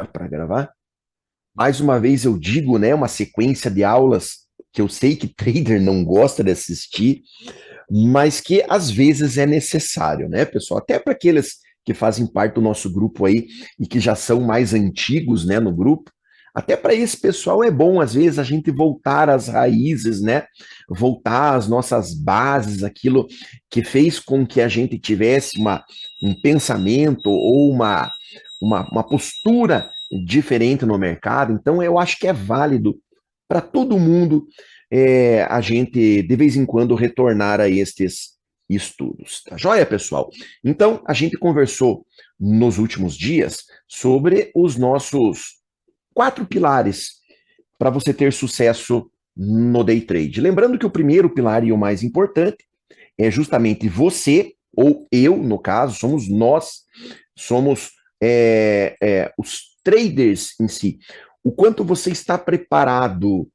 para gravar. Mais uma vez eu digo, né, uma sequência de aulas que eu sei que trader não gosta de assistir, mas que às vezes é necessário, né, pessoal? Até para aqueles que fazem parte do nosso grupo aí e que já são mais antigos, né, no grupo. Até para esse pessoal é bom, às vezes, a gente voltar às raízes, né? Voltar às nossas bases, aquilo que fez com que a gente tivesse um pensamento ou uma postura diferente no mercado. Então, eu acho que é válido para todo mundo a gente, de vez em quando, retornar a estes estudos. Tá joia, pessoal? Então, a gente conversou nos últimos dias sobre os nossos 4 pilares para você ter sucesso no day trade. Lembrando que o primeiro pilar e o mais importante é justamente você, ou eu, no caso, somos nós, somos os traders em si. O quanto você está preparado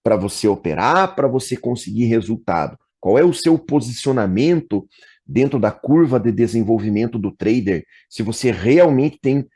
para você operar, para você conseguir resultado? Qual é o seu posicionamento dentro da curva de desenvolvimento do trader? Se você realmente tem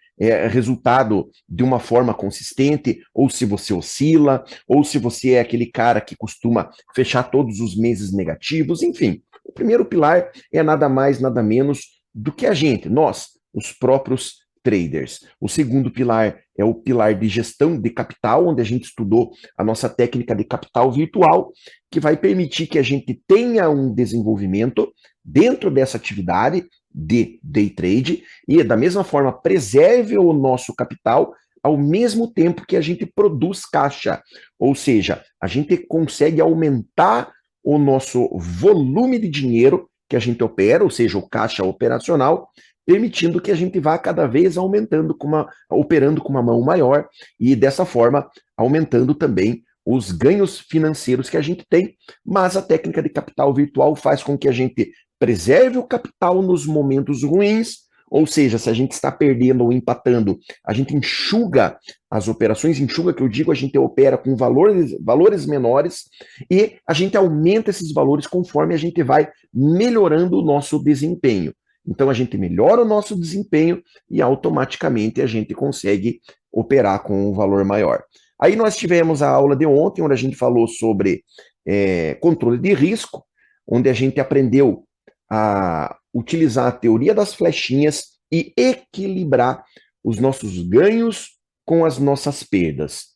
resultado de uma forma consistente, ou se você oscila, ou se você é aquele cara que costuma fechar todos os meses negativos, enfim. O primeiro pilar é nada mais, nada menos do que a gente, nós, os próprios traders. O segundo pilar é o pilar de gestão de capital, onde a gente estudou a nossa técnica de capital virtual, que vai permitir que a gente tenha um desenvolvimento dentro dessa atividade de day trade e, da mesma forma, preserve o nosso capital ao mesmo tempo que a gente produz caixa. Ou seja, a gente consegue aumentar o nosso volume de dinheiro que a gente opera, ou seja, o caixa operacional, permitindo que a gente vá cada vez aumentando, operando com uma mão maior e dessa forma aumentando também os ganhos financeiros que a gente tem, mas a técnica de capital virtual faz com que a gente preserve o capital nos momentos ruins, ou seja, se a gente está perdendo ou empatando, a gente enxuga as operações, enxuga que eu digo, a gente opera com valores menores e a gente aumenta esses valores conforme a gente vai melhorando o nosso desempenho. Então a gente melhora o nosso desempenho e automaticamente a gente consegue operar com um valor maior. Aí nós tivemos a aula de ontem, onde a gente falou sobre controle de risco, onde a gente aprendeu a utilizar a teoria das flechinhas e equilibrar os nossos ganhos com as nossas perdas.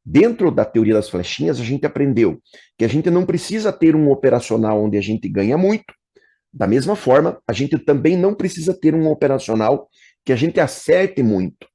Dentro da teoria das flechinhas, a gente aprendeu que a gente não precisa ter um operacional onde a gente ganha muito. Da mesma forma, a gente também não precisa ter um operacional que a gente acerte muito,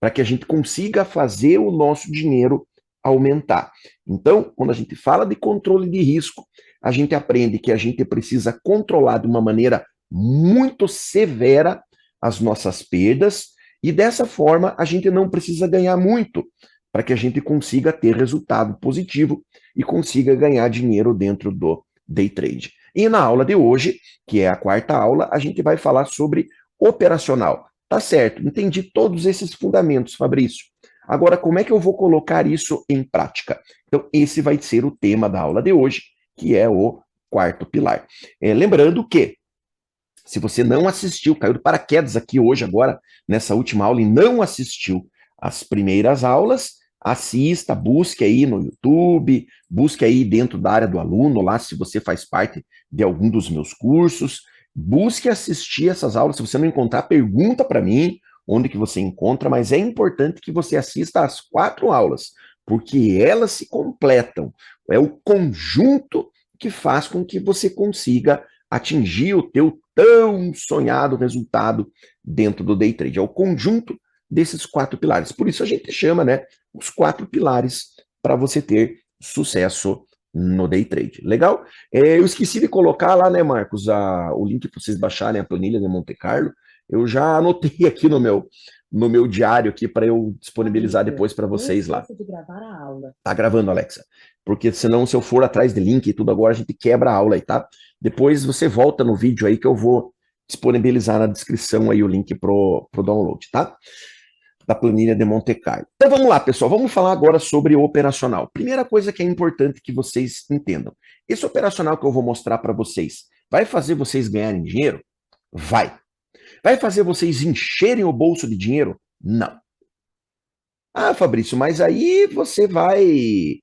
para que a gente consiga fazer o nosso dinheiro aumentar. Então, quando a gente fala de controle de risco, a gente aprende que a gente precisa controlar de uma maneira muito severa as nossas perdas, e dessa forma a gente não precisa ganhar muito, para que a gente consiga ter resultado positivo e consiga ganhar dinheiro dentro do day trade. E na aula de hoje, que é a quarta aula, a gente vai falar sobre operacional. Tá certo, entendi todos esses fundamentos, Fabrício. Agora, como é que eu vou colocar isso em prática? Então, esse vai ser o tema da aula de hoje, que é o quarto pilar. Lembrando que, se você não assistiu, caiu de paraquedas aqui hoje, agora, nessa última aula, e não assistiu as primeiras aulas, assista, busque aí no YouTube, busque aí dentro da área do aluno, lá se você faz parte de algum dos meus cursos, busque assistir essas aulas. Se você não encontrar, pergunta para mim onde que você encontra, mas é importante que você assista às 4 aulas, porque elas se completam. É o conjunto que faz com que você consiga atingir o teu tão sonhado resultado dentro do day trade. É o conjunto desses 4 pilares. Por isso a gente chama, né, os 4 pilares para você ter sucesso no day trade. Legal? Eu esqueci de colocar lá, né, Marcos, o link para vocês baixarem a planilha de Monte Carlo. Eu já anotei aqui no meu diário aqui para eu disponibilizar Amigo, depois para não vocês lá. esqueça de gravar a aula. Tá gravando, Alexa? Porque senão, se eu for atrás de link e tudo agora, a gente quebra a aula aí, tá? Depois você volta no vídeo aí que eu vou disponibilizar na descrição aí o link pro download, tá? Da planilha de Monte Carlo. Então vamos lá, pessoal, vamos falar agora sobre o operacional. Primeira coisa que é importante que vocês entendam. Esse operacional que eu vou mostrar para vocês vai fazer vocês ganharem dinheiro? Vai. Vai fazer vocês encherem o bolso de dinheiro? Não. Ah, Fabrício, mas aí você vai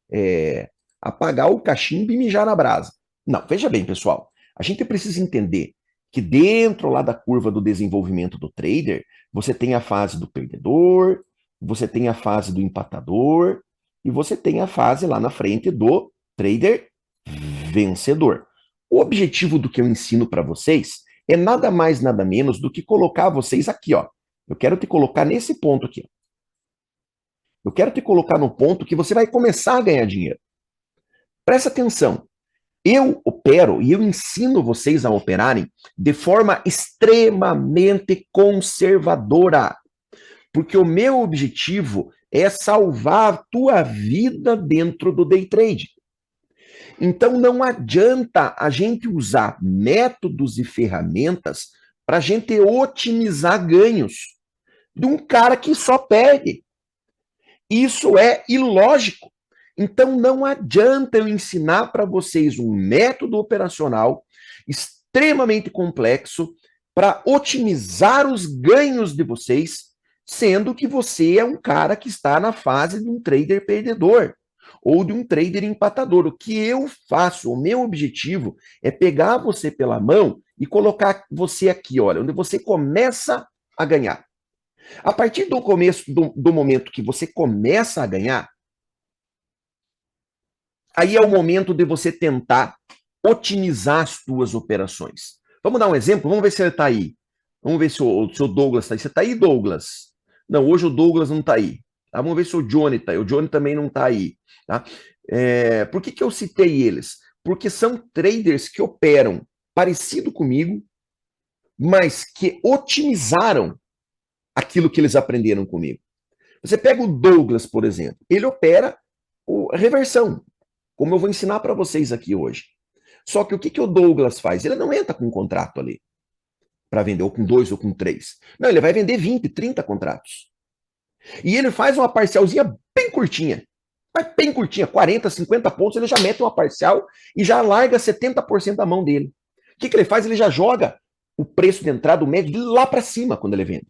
apagar o cachimbo e mijar na brasa. Não, veja bem, pessoal. A gente precisa entender que dentro lá da curva do desenvolvimento do trader, você tem a fase do perdedor, você tem a fase do empatador e você tem a fase lá na frente do trader vencedor. O objetivo do que eu ensino para vocês é nada mais, nada menos do que colocar vocês aqui, ó. Eu quero te colocar nesse ponto aqui. Eu quero te colocar no ponto que você vai começar a ganhar dinheiro. Presta atenção. Eu opero e eu ensino vocês a operarem de forma extremamente conservadora, porque o meu objetivo é salvar a tua vida dentro do day trade. Então não adianta a gente usar métodos e ferramentas para a gente otimizar ganhos de um cara que só perde. Isso é ilógico. Então não adianta eu ensinar para vocês um método operacional extremamente complexo para otimizar os ganhos de vocês, sendo que você é um cara que está na fase de um trader perdedor ou de um trader empatador. O que eu faço, o meu objetivo é pegar você pela mão e colocar você aqui, olha, onde você começa a ganhar. A partir do começo, do momento que você começa a ganhar, aí é o momento de você tentar otimizar as suas operações. Vamos dar um exemplo? Vamos ver se ele está aí. Vamos ver se o Douglas está aí. Você está aí, Douglas? Não, hoje o Douglas não está aí. Tá? Vamos ver se o Johnny está aí. O Johnny também não está aí. Tá? Por que eu citei eles? Porque são traders que operam parecido comigo, mas que otimizaram aquilo que eles aprenderam comigo. Você pega o Douglas, por exemplo. Ele opera a reversão, como eu vou ensinar para vocês aqui hoje. Só que o que o Douglas faz? Ele não entra com um contrato ali para vender, ou com dois, ou com três. Não, ele vai vender 20, 30 contratos. E ele faz uma parcialzinha bem curtinha. Mas bem curtinha, 40, 50 pontos, ele já mete uma parcial e já larga 70% da mão dele. O que ele faz? Ele já joga o preço de entrada, o médio, dele lá para cima quando ele vende.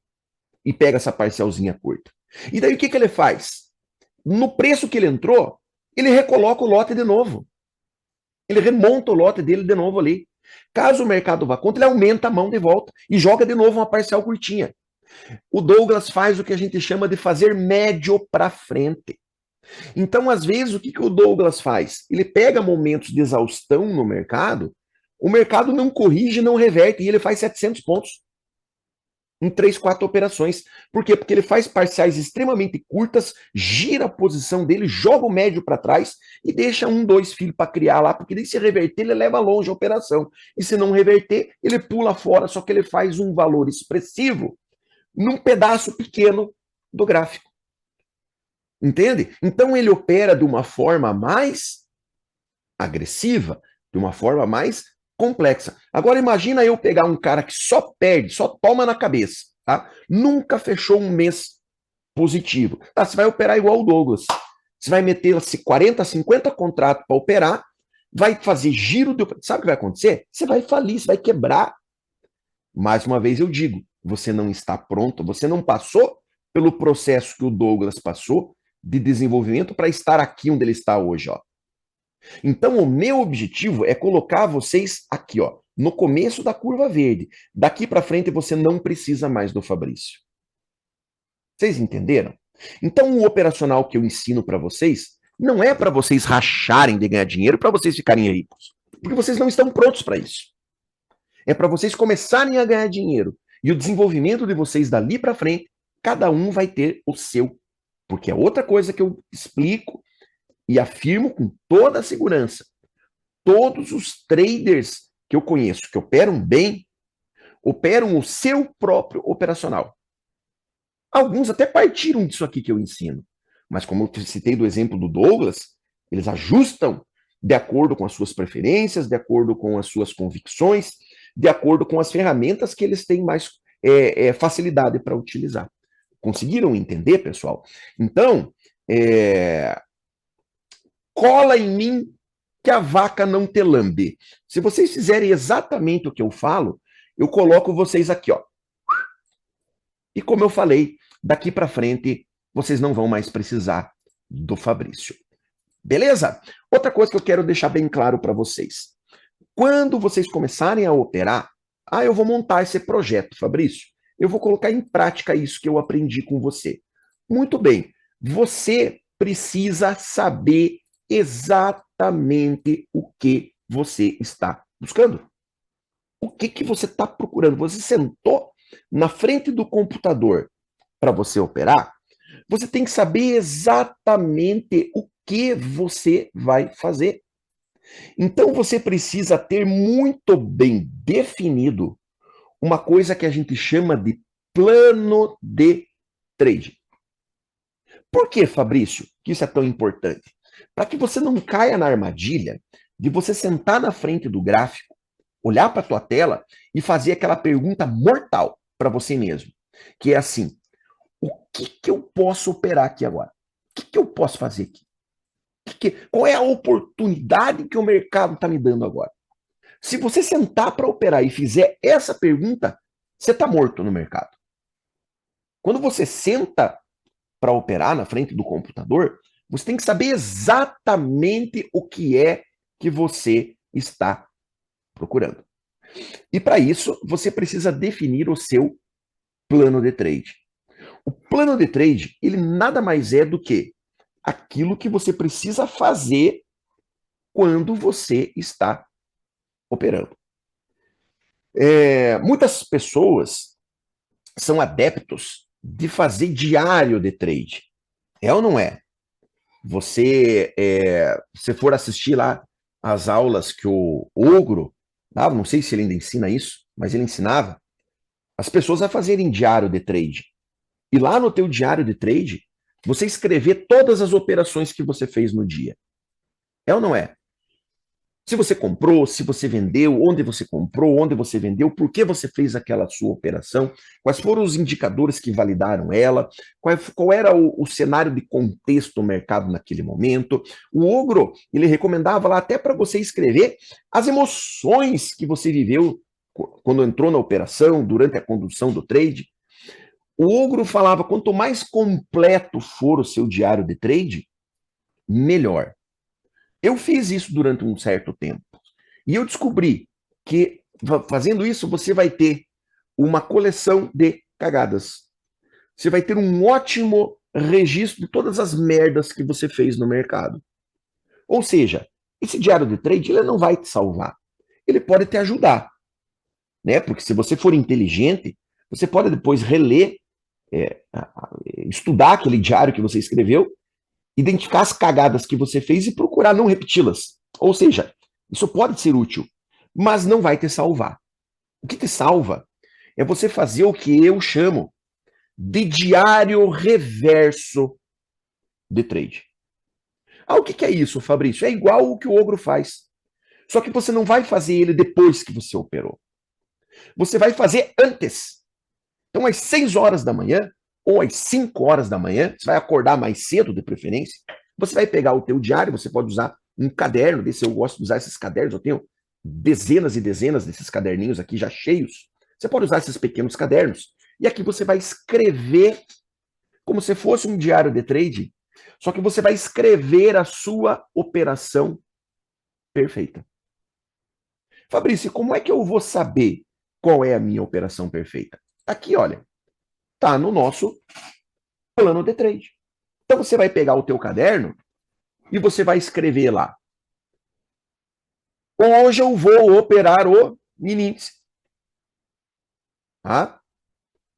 E pega essa parcialzinha curta. E daí o que ele faz? No preço que ele entrou, ele recoloca o lote de novo. Ele remonta o lote dele de novo ali. Caso o mercado vá contra, ele aumenta a mão de volta e joga de novo uma parcial curtinha. O Douglas faz o que a gente chama de fazer médio para frente. Então, às vezes, o que o Douglas faz? Ele pega momentos de exaustão no mercado, o mercado não corrige, não reverte, e ele faz 700 pontos em 3, 4 operações. Por quê? Porque ele faz parciais extremamente curtas, gira a posição dele, joga o médio para trás e deixa 1, 2 filhos para criar lá, porque daí se reverter, ele leva longe a operação. E se não reverter, ele pula fora, só que ele faz um valor expressivo num pedaço pequeno do gráfico. Entende? Então ele opera de uma forma mais agressiva, de uma forma mais complexa. Agora imagina eu pegar um cara que só perde, só toma na cabeça, tá? Nunca fechou um mês positivo. Tá, você vai operar igual o Douglas. Você vai meter 40, 50 contratos para operar, vai fazer giro de... Sabe o que vai acontecer? Você vai falir, você vai quebrar. Mais uma vez eu digo, você não está pronto, você não passou pelo processo que o Douglas passou de desenvolvimento para estar aqui onde ele está hoje, ó. Então, o meu objetivo é colocar vocês aqui, ó, no começo da curva verde. Daqui para frente você não precisa mais do Fabrício. Vocês entenderam? Então, o operacional que eu ensino para vocês não é para vocês racharem de ganhar dinheiro, para vocês ficarem ricos, porque vocês não estão prontos para isso. É para vocês começarem a ganhar dinheiro. E o desenvolvimento de vocês dali para frente, cada um vai ter o seu. Porque é outra coisa que eu explico e afirmo com toda a segurança. Todos os traders que eu conheço, que operam bem, operam o seu próprio operacional. Alguns até partiram disso aqui que eu ensino. Mas como eu citei do exemplo do Douglas, eles ajustam de acordo com as suas preferências, de acordo com as suas convicções, de acordo com as ferramentas que eles têm mais facilidade para utilizar. Conseguiram entender, pessoal? Então, cola em mim que a vaca não te lambe. Se vocês fizerem exatamente o que eu falo, eu coloco vocês aqui, ó. E como eu falei, daqui para frente vocês não vão mais precisar do Fabrício. Beleza? Outra coisa que eu quero deixar bem claro para vocês. Quando vocês começarem a operar, eu vou montar esse projeto, Fabrício. Eu vou colocar em prática isso que eu aprendi com você. Muito bem. Você precisa saber exatamente o que você está buscando. O que você está procurando? Você sentou na frente do computador para você operar? Você tem que saber exatamente o que você vai fazer. Então você precisa ter muito bem definido uma coisa que a gente chama de plano de trade. Por que, Fabrício, que isso é tão importante? Para que você não caia na armadilha de você sentar na frente do gráfico, olhar para a tua tela e fazer aquela pergunta mortal para você mesmo, que é assim: o que eu posso operar aqui agora? O que eu posso fazer aqui? Qual é a oportunidade que o mercado está me dando agora? Se você sentar para operar e fizer essa pergunta, você está morto no mercado. Quando você senta para operar na frente do computador, você tem que saber exatamente o que é que você está procurando. E para isso, você precisa definir o seu plano de trade. O plano de trade, ele nada mais é do que aquilo que você precisa fazer quando você está operando. Muitas pessoas são adeptos de fazer diário de trade. É ou não é? Se for assistir lá as aulas que o Ogro, não sei se ele ainda ensina isso, mas ele ensinava as pessoas a fazerem diário de trade. E lá no teu diário de trade, você escrever todas as operações que você fez no dia. É ou não é? Se você comprou, se você vendeu, onde você comprou, onde você vendeu, por que você fez aquela sua operação, quais foram os indicadores que validaram ela, qual era o cenário de contexto do mercado naquele momento. O Ogro, ele recomendava lá até para você escrever as emoções que você viveu quando entrou na operação, durante a condução do trade. O Ogro falava, quanto mais completo for o seu diário de trade, melhor. Eu fiz isso durante um certo tempo. E eu descobri que fazendo isso você vai ter uma coleção de cagadas. Você vai ter um ótimo registro de todas as merdas que você fez no mercado. Ou seja, esse diário de trade ele não vai te salvar. Ele pode te ajudar, né? Porque se você for inteligente, você pode depois reler, estudar aquele diário que você escreveu, identificar as cagadas que você fez e procurar não repeti-las. Ou seja, isso pode ser útil, mas não vai te salvar. O que te salva é você fazer o que eu chamo de diário reverso de trade. O que é isso, Fabrício? É igual o que o Ogro faz. Só que você não vai fazer ele depois que você operou. Você vai fazer antes. Então, às 6 horas da manhã, ou às 5 horas da manhã, você vai acordar mais cedo, de preferência, você vai pegar o teu diário, você pode usar um caderno desse, eu gosto de usar esses cadernos, eu tenho dezenas e dezenas desses caderninhos aqui já cheios. Você pode usar esses pequenos cadernos. E aqui você vai escrever como se fosse um diário de trade, só que você vai escrever a sua operação perfeita. Fabrício, como é que eu vou saber qual é a minha operação perfeita? Aqui, olha, tá no nosso plano de trade. Então você vai pegar o teu caderno e você vai escrever lá: hoje eu vou operar o mini índice. Tá?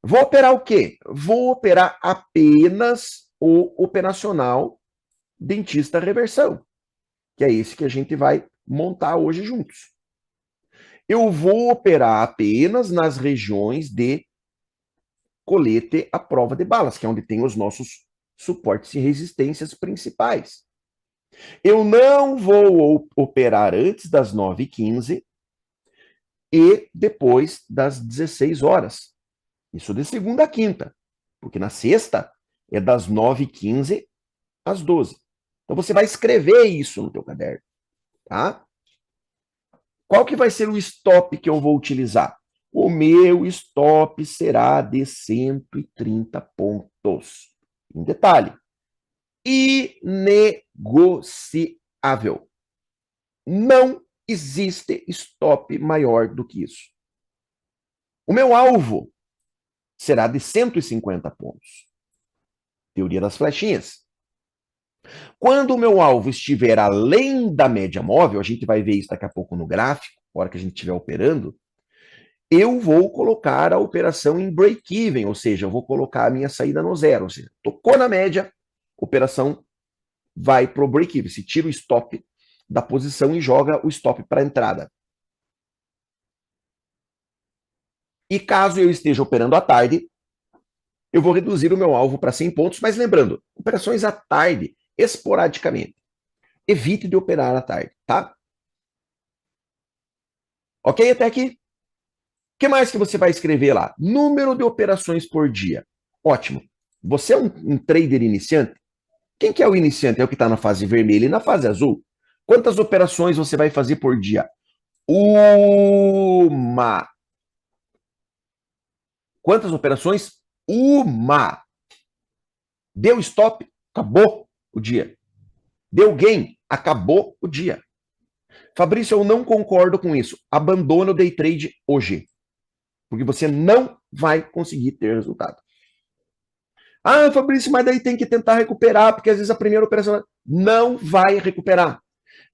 Vou operar o quê? Vou operar apenas o operacional dentista reversão, que é esse que a gente vai montar hoje juntos. Eu vou operar apenas nas regiões de colete à prova de balas, que é onde tem os nossos suportes e resistências principais. Eu não vou operar antes das 9h15 e depois das 16 horas. Isso de segunda a quinta, porque na sexta é das 9h15 às 12. Então você vai escrever isso no teu caderno, tá? Qual que vai ser o stop que eu vou utilizar? O meu stop será de 130 pontos. Um detalhe. Inegociável. Não existe stop maior do que isso. O meu alvo será de 150 pontos. Teoria das flechinhas. Quando o meu alvo estiver além da média móvel, a gente vai ver isso daqui a pouco no gráfico, na hora que a gente estiver operando, eu vou colocar a operação em break-even, ou seja, eu vou colocar a minha saída no zero. Ou seja, tocou na média, operação vai para o break-even. Se tira o stop da posição e joga o stop para a entrada. E caso eu esteja operando à tarde, eu vou reduzir o meu alvo para 100 pontos, mas lembrando, operações à tarde, esporadicamente. Evite de operar à tarde, tá? Ok até aqui? O que mais que você vai escrever lá? Número de operações por dia. Ótimo. Você é um trader iniciante? Quem que é o iniciante? É o que está na fase vermelha e na fase azul. Quantas operações você vai fazer por dia? Uma. Quantas operações? Uma. Deu stop? Acabou o dia. Deu gain? Acabou o dia. Fabrício, eu não concordo com isso. Abandona o day trade hoje. Porque você não vai conseguir ter resultado. Ah, Fabrício, mas daí tem que tentar recuperar, porque às vezes a primeira operação não vai recuperar.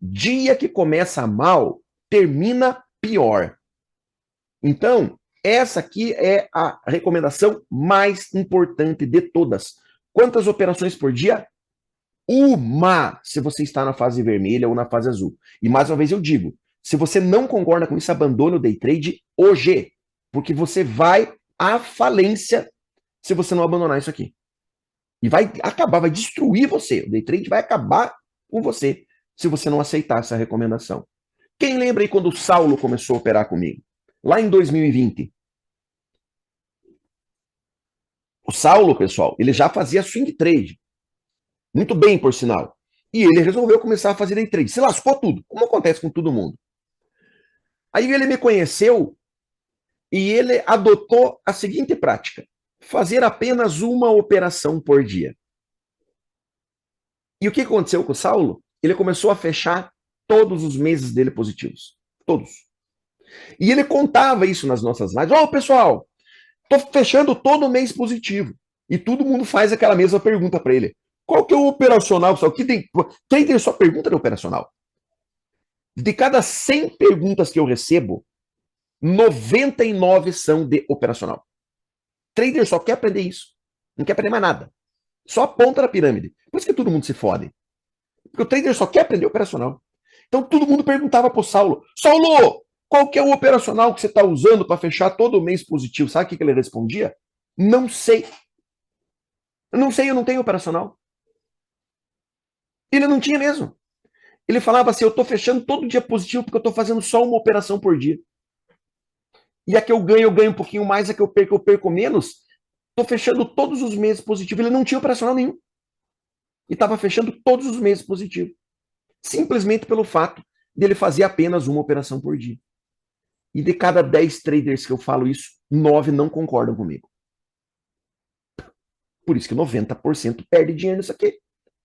Dia que começa mal, termina pior. Então, essa aqui é a recomendação mais importante de todas. Quantas operações por dia? Uma, se você está na fase vermelha ou na fase azul. E mais uma vez eu digo, se você não concorda com isso, abandone o day trade hoje, porque você vai à falência se você não abandonar isso aqui. E vai acabar, vai destruir você. O day trade vai acabar com você se você não aceitar essa recomendação. Quem lembra aí quando o Saulo começou a operar comigo? Lá em 2020. O Saulo, pessoal, ele já fazia swing trade. Muito bem, por sinal. E ele resolveu começar a fazer day trade. Se lascou tudo, como acontece com todo mundo. Aí ele me conheceu e ele adotou a seguinte prática: fazer apenas uma operação por dia. E o que aconteceu com o Saulo? Ele começou a fechar todos os meses dele positivos. Todos. E ele contava isso nas nossas lives. Ô, pessoal, tô fechando todo mês positivo. E todo mundo faz aquela mesma pergunta para ele. Qual que é o operacional, pessoal? Que tem só pergunta de operacional. De cada 100 perguntas que eu recebo, 99 são de operacional. Trader só quer aprender isso. Não quer aprender mais nada. Só a ponta da pirâmide. Por isso que todo mundo se fode. Porque o trader só quer aprender operacional. Então todo mundo perguntava pro Saulo: Saulo, qual que é o operacional que você está usando para fechar todo mês positivo? Sabe o que ele respondia? Não sei. Eu não sei, eu não tenho operacional. Ele não tinha mesmo. Ele falava assim: eu estou fechando todo dia positivo porque eu estou fazendo só uma operação por dia. E a que eu ganho um pouquinho mais, a que eu perco menos. Estou fechando todos os meses positivo. Ele não tinha operacional nenhum. E estava fechando todos os meses positivo. Simplesmente pelo fato dele fazer apenas uma operação por dia. E de cada 10 traders que eu falo isso, 9 não concordam comigo. Por isso que 90% perde dinheiro nisso aqui.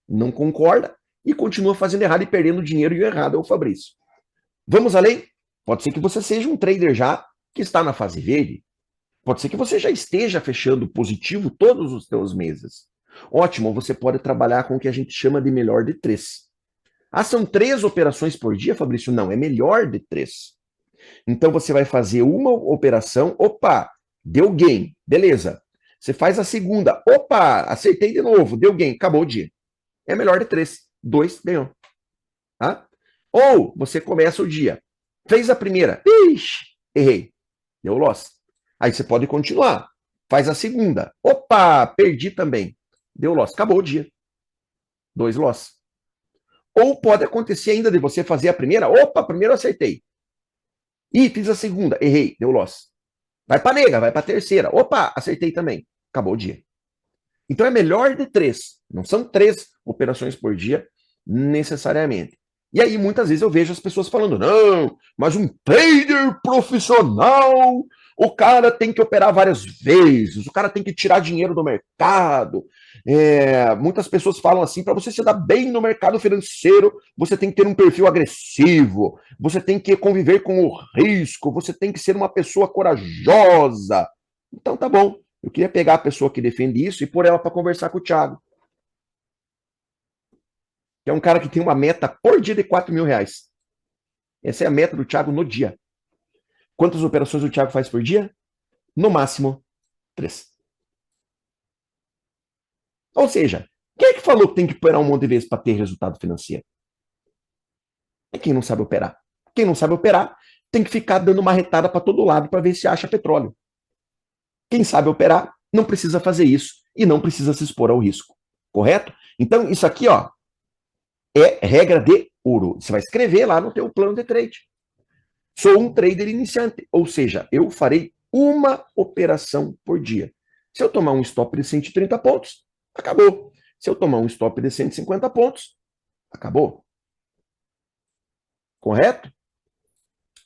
Não concorda e continua fazendo errado e perdendo dinheiro, e o errado é o Fabrício. Vamos além? Pode ser que você seja um trader já que está na fase verde. Pode ser que você já esteja fechando positivo todos os seus meses. Ótimo, você pode trabalhar com o que a gente chama de melhor de 3. Ah, são 3 operações por dia, Fabrício? Não, é melhor de 3. Então você vai fazer uma operação, opa, deu gain, beleza. Você faz a segunda, opa, acertei de novo, deu gain, acabou o dia. É melhor de 3, 2 ganhou. Tá? Ou você começa o dia, fez a primeira, ixi, errei, deu loss. Aí você pode continuar, faz a segunda, opa, perdi também, deu loss, acabou o dia. 2 loss. Ou pode acontecer ainda de você fazer a primeira, opa, primeiro eu acertei. Ih, fiz a segunda, errei, deu loss. Vai para nega, vai para terceira. Opa, acertei também. Acabou o dia. Então é melhor de 3. Não são 3 operações por dia, necessariamente. E aí, muitas vezes, eu vejo as pessoas falando: não, mas um trader profissional o cara tem que operar várias vezes, o cara tem que tirar dinheiro do mercado. Muitas pessoas falam assim, para você se dar bem no mercado financeiro, você tem que ter um perfil agressivo, você tem que conviver com o risco, você tem que ser uma pessoa corajosa. Então tá bom, eu queria pegar a pessoa que defende isso e pôr ela para conversar com o Thiago, que é um cara que tem uma meta por dia de R$ 4.000. Essa é a meta do Thiago no dia. Quantas operações o Thiago faz por dia? No máximo, 3. Ou seja, quem é que falou que tem que operar um monte de vezes para ter resultado financeiro? É quem não sabe operar. Quem não sabe operar tem que ficar dando uma retada para todo lado para ver se acha petróleo. Quem sabe operar não precisa fazer isso e não precisa se expor ao risco. Correto? Então, isso aqui, ó, é regra de ouro. Você vai escrever lá no teu plano de trade. Sou um trader iniciante, ou seja, eu farei uma operação por dia. Se eu tomar um stop de 130 pontos, acabou. Se eu tomar um stop de 150 pontos, acabou. Correto?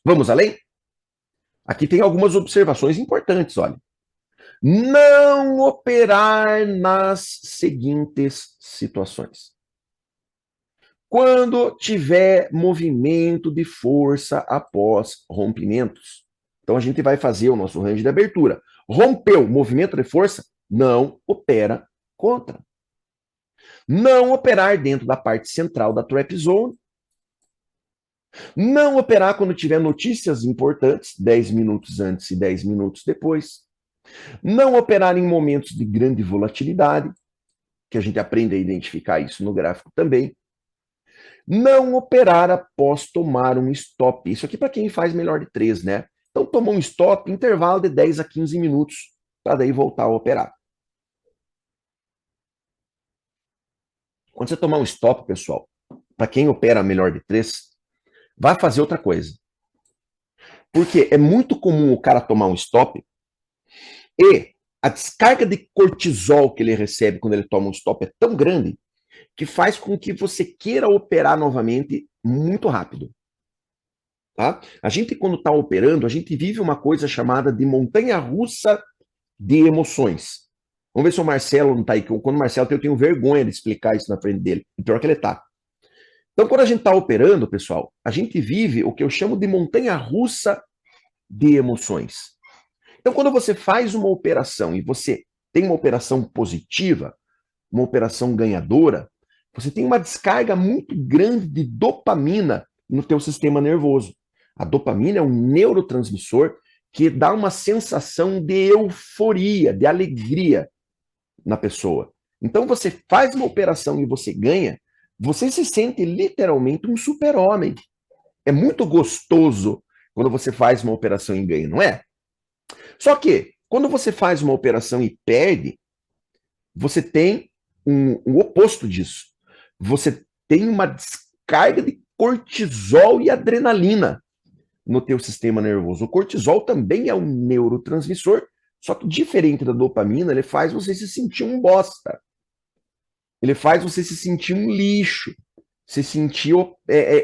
Vamos além? Aqui tem algumas observações importantes, olha. Não operar nas seguintes situações. Quando tiver movimento de força após rompimentos. Então a gente vai fazer o nosso range de abertura. Rompeu movimento de força? Não opera contra. Não operar dentro da parte central da trap zone. Não operar quando tiver notícias importantes, 10 minutos antes e 10 minutos depois. Não operar em momentos de grande volatilidade, que a gente aprende a identificar isso no gráfico também. Não operar após tomar um stop. Isso aqui para quem faz melhor de 3, né? Então tomou um stop, intervalo de 10 a 15 minutos, para daí voltar a operar. Quando você tomar um stop, pessoal, para quem opera melhor de 3, vai fazer outra coisa. Porque é muito comum o cara tomar um stop e a descarga de cortisol que ele recebe quando ele toma um stop é tão grande que faz com que você queira operar novamente muito rápido. Tá? A gente, quando está operando, a gente vive uma coisa chamada de montanha-russa de emoções. Vamos ver se o Marcelo não está aí. Quando o Marcelo eu tenho vergonha de explicar isso na frente dele. E pior que ele está. Então, quando a gente está operando, pessoal, a gente vive o que eu chamo de montanha-russa de emoções. Então, quando você faz uma operação e você tem uma operação positiva, uma operação ganhadora, você tem uma descarga muito grande de dopamina no teu sistema nervoso. A dopamina é um neurotransmissor que dá uma sensação de euforia, de alegria na pessoa. Então você faz uma operação e você ganha, você se sente literalmente um super-homem. É muito gostoso quando você faz uma operação e ganha, não é? Só que, quando você faz uma operação e perde, você tem um oposto disso. Você tem uma descarga de cortisol e adrenalina no teu sistema nervoso. O cortisol também é um neurotransmissor, só que diferente da dopamina, ele faz você se sentir um bosta. Ele faz você se sentir um lixo, se sentir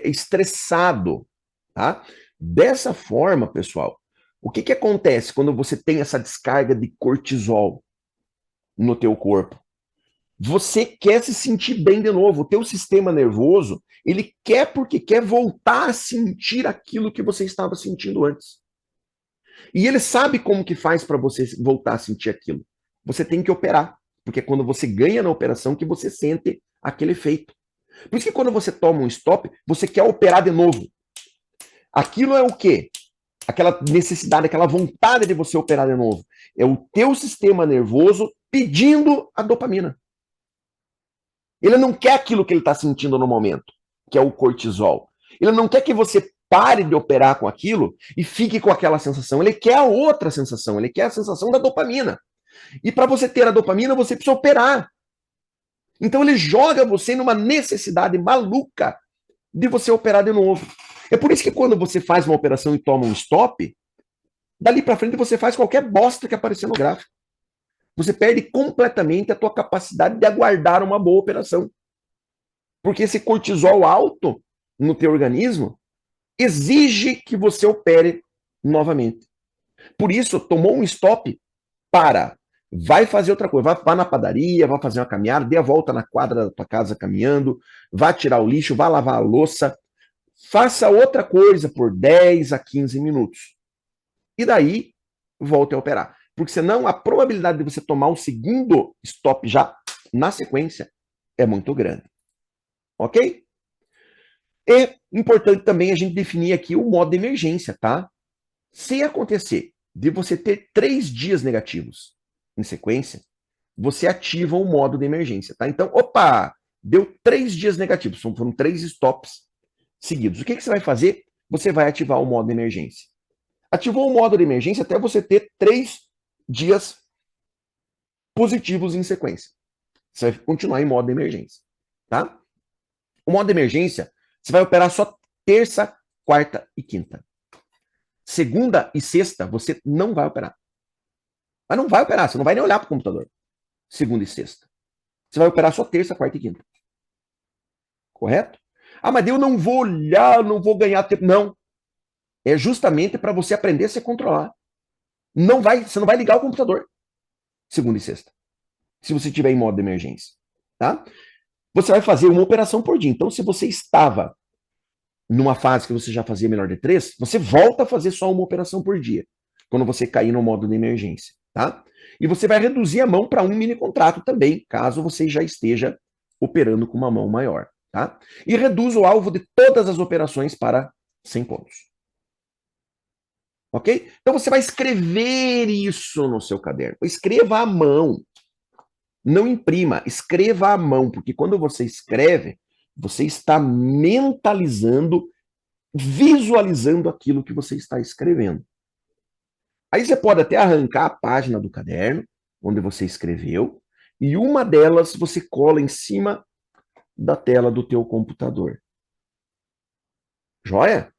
estressado, tá? Dessa forma, pessoal, o que acontece quando você tem essa descarga de cortisol no teu corpo? Você quer se sentir bem de novo. O teu sistema nervoso, ele quer porque quer voltar a sentir aquilo que você estava sentindo antes. E ele sabe como que faz para você voltar a sentir aquilo. Você tem que operar, porque é quando você ganha na operação que você sente aquele efeito. Por isso que quando você toma um stop, você quer operar de novo. Aquilo é o quê? Aquela necessidade, aquela vontade de você operar de novo. É o teu sistema nervoso pedindo a dopamina. Ele não quer aquilo que ele está sentindo no momento, que é o cortisol. Ele não quer que você pare de operar com aquilo e fique com aquela sensação. Ele quer a outra sensação, ele quer a sensação da dopamina. E para você ter a dopamina, você precisa operar. Então ele joga você numa necessidade maluca de você operar de novo. É por isso que quando você faz uma operação e toma um stop, dali para frente você faz qualquer bosta que aparecer no gráfico. Você perde completamente a tua capacidade de aguardar uma boa operação. Porque esse cortisol alto no teu organismo exige que você opere novamente. Por isso, tomou um stop, para. Vai fazer outra coisa. Vai na padaria, vai fazer uma caminhada, dê a volta na quadra da tua casa caminhando, vá tirar o lixo, vá lavar a louça. Faça outra coisa por 10 a 15 minutos. E daí, volte a operar. Porque senão a probabilidade de você tomar um segundo stop já na sequência é muito grande. Ok? E importante também a gente definir aqui o modo de emergência, tá? Se acontecer de você ter 3 dias negativos em sequência, você ativa o modo de emergência, tá? Então, opa, deu 3 dias negativos, foram 3 stops seguidos. O que você vai fazer? Você vai ativar o modo de emergência. Ativou o modo de emergência até você ter 3 dias positivos em sequência. Você vai continuar em modo de emergência, tá? O modo de emergência, você vai operar só terça, quarta e quinta. Segunda e sexta, você não vai operar. Mas não vai operar, você não vai nem olhar para o computador. Segunda e sexta. Você vai operar só terça, quarta e quinta. Correto? Ah, mas eu não vou olhar, não vou ganhar tempo. Não. É justamente para você aprender a se controlar. Não vai, você não vai ligar o computador. Segunda e sexta. Se você estiver em modo de emergência. Tá? Você vai fazer uma operação por dia. Então, se você estava numa fase que você já fazia menor de 3, você volta a fazer só uma operação por dia. Quando você cair no modo de emergência. Tá? E você vai reduzir a mão para um mini contrato também, caso você já esteja operando com uma mão maior. Tá? E reduz o alvo de todas as operações para 100 pontos. Ok? Então você vai escrever isso no seu caderno. Escreva à mão. Não imprima, escreva à mão, porque quando você escreve, você está mentalizando, visualizando aquilo que você está escrevendo. Aí você pode até arrancar a página do caderno, onde você escreveu, e uma delas você cola em cima da tela do teu computador. Joia?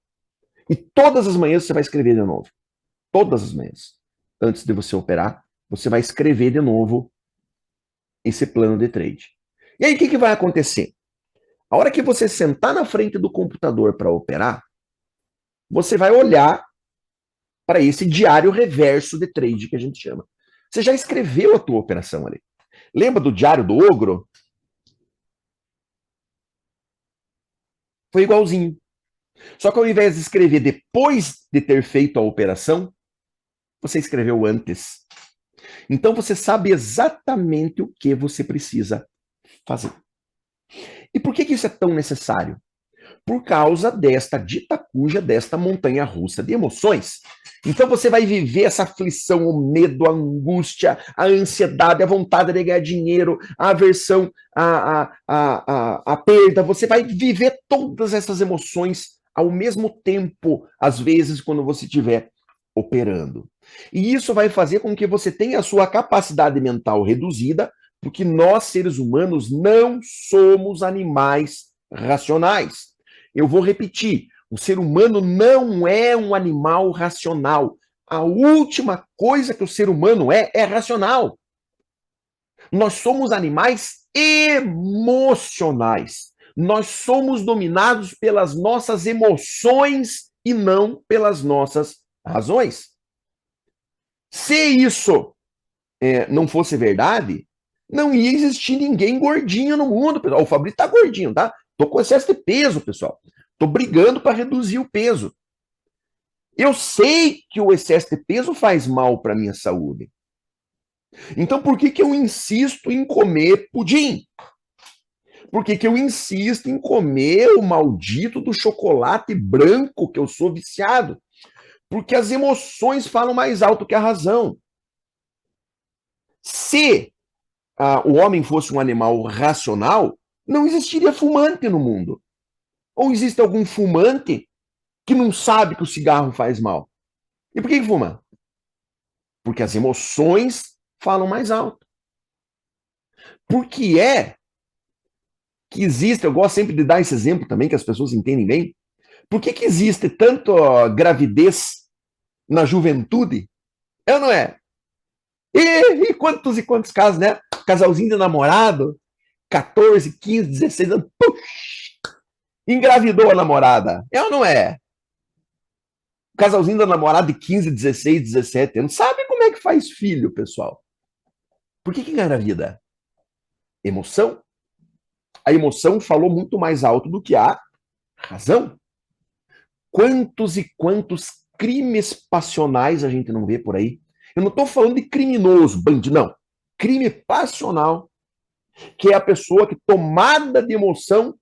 E todas as manhãs você vai escrever de novo. Todas as manhãs. Antes de você operar, você vai escrever de novo esse plano de trade. E aí o que vai acontecer? A hora que você sentar na frente do computador para operar, você vai olhar para esse diário reverso de trade que a gente chama. Você já escreveu a tua operação ali. Lembra do diário do ogro? Foi igualzinho. Só que ao invés de escrever depois de ter feito a operação, você escreveu antes. Então você sabe exatamente o que você precisa fazer. E por que isso é tão necessário? Por causa desta dita cuja, desta montanha russa de emoções. Então você vai viver essa aflição, o medo, a angústia, a ansiedade, a vontade de ganhar dinheiro, a aversão, a perda. Você vai viver todas essas emoções ao mesmo tempo, às vezes, quando você estiver operando. E isso vai fazer com que você tenha a sua capacidade mental reduzida, porque nós, seres humanos, não somos animais racionais. Eu vou repetir, o ser humano não é um animal racional. A última coisa que o ser humano é racional. Nós somos animais emocionais. Nós somos dominados pelas nossas emoções e não pelas nossas razões. Se isso não fosse verdade, não ia existir ninguém gordinho no mundo, pessoal. O Fabrício tá gordinho, tá? Tô com excesso de peso, pessoal. Tô brigando para reduzir o peso. Eu sei que o excesso de peso faz mal para minha saúde. Então por que eu insisto em comer pudim? Por que eu insisto em comer o maldito do chocolate branco que eu sou viciado? Porque as emoções falam mais alto que a razão. Se o homem fosse um animal racional, não existiria fumante no mundo. Ou existe algum fumante que não sabe que o cigarro faz mal? E por que fuma? Porque as emoções falam mais alto. Por que é que existe, eu gosto sempre de dar esse exemplo também, que as pessoas entendem bem, por que existe tanto gravidez na juventude? É ou não é? E quantos casos, né? Casalzinho de namorado, 14, 15, 16 anos, puxa, engravidou a namorada. É ou não é? Casalzinho da namorada de 15, 16, 17 anos. Sabe como é que faz filho, pessoal? Por que engravida? Emoção. A emoção falou muito mais alto do que a razão. Quantos e quantos crimes passionais a gente não vê por aí? Eu não estou falando de criminoso, bandido, não. Crime passional, que é a pessoa que, tomada de emoção,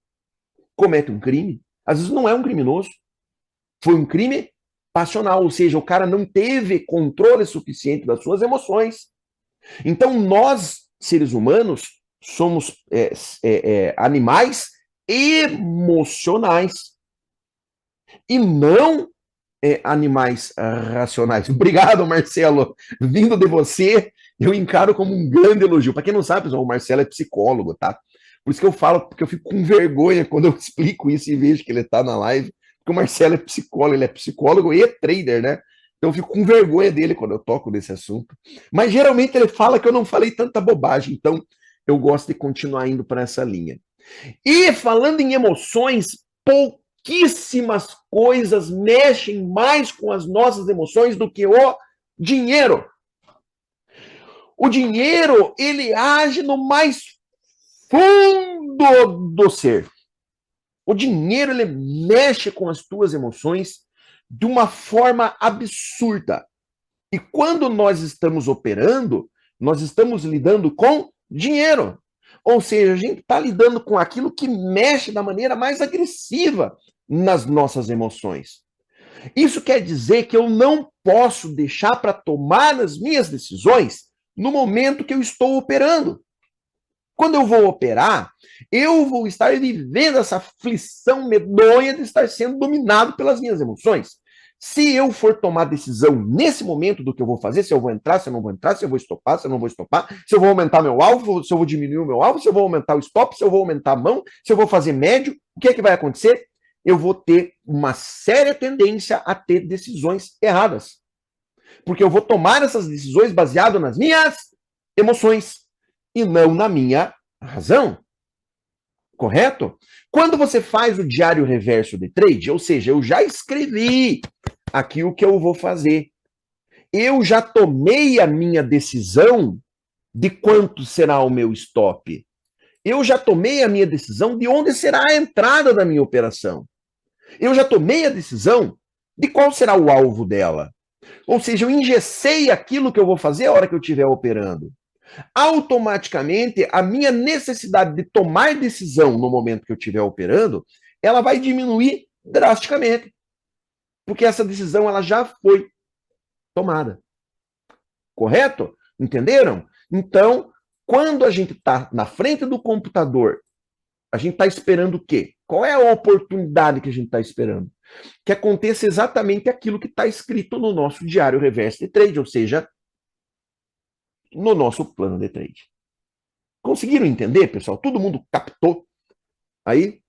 comete um crime. Às vezes não é um criminoso, foi um crime passional, ou seja, o cara não teve controle suficiente das suas emoções. Então, nós, seres humanos, somos animais emocionais e não animais racionais. Obrigado, Marcelo. Vindo de você, eu encaro como um grande elogio. Para quem não sabe, pessoal, o Marcelo é psicólogo, tá? Por isso que eu falo, porque eu fico com vergonha quando eu explico isso e vejo que ele tá na live, porque o Marcelo é psicólogo, ele é psicólogo e trader, né? Então eu fico com vergonha dele quando eu toco nesse assunto. Mas geralmente ele fala que eu não falei tanta bobagem, então eu gosto de continuar indo para essa linha. E falando em emoções, pouquíssimas coisas mexem mais com as nossas emoções do que o dinheiro. O dinheiro, ele age no mais fundo do ser. O dinheiro, ele mexe com as tuas emoções de uma forma absurda. E quando nós estamos operando, nós estamos lidando com dinheiro. Ou seja, a gente está lidando com aquilo que mexe da maneira mais agressiva nas nossas emoções. Isso quer dizer que eu não posso deixar para tomar as minhas decisões no momento que eu estou operando. Quando eu vou operar, eu vou estar vivendo essa aflição medonha de estar sendo dominado pelas minhas emoções. Se eu for tomar decisão nesse momento do que eu vou fazer, se eu vou entrar, se eu não vou entrar, se eu vou estopar, se eu não vou estopar, se eu vou aumentar meu alvo, se eu vou diminuir o meu alvo, se eu vou aumentar o stop, se eu vou aumentar a mão, se eu vou fazer médio, o que é que vai acontecer? Eu vou ter uma séria tendência a ter decisões erradas. Porque eu vou tomar essas decisões baseado nas minhas emoções e não na minha razão. Correto? Quando você faz o diário reverso de trade, ou seja, eu já escrevi aqui o que eu vou fazer. Eu já tomei a minha decisão de quanto será o meu stop. Eu já tomei a minha decisão de onde será a entrada da minha operação. Eu já tomei a decisão de qual será o alvo dela. Ou seja, eu engessei aquilo que eu vou fazer a hora que eu estiver operando. Automaticamente, a minha necessidade de tomar decisão no momento que eu estiver operando, ela vai diminuir drasticamente. Porque essa decisão ela já foi tomada. Correto? Entenderam? Então, quando a gente está na frente do computador, a gente está esperando o quê? Qual é a oportunidade que a gente está esperando? Que aconteça exatamente aquilo que está escrito no nosso diário reverso de trade, ou seja, no nosso plano de trade. Conseguiram entender, pessoal? Todo mundo captou aí?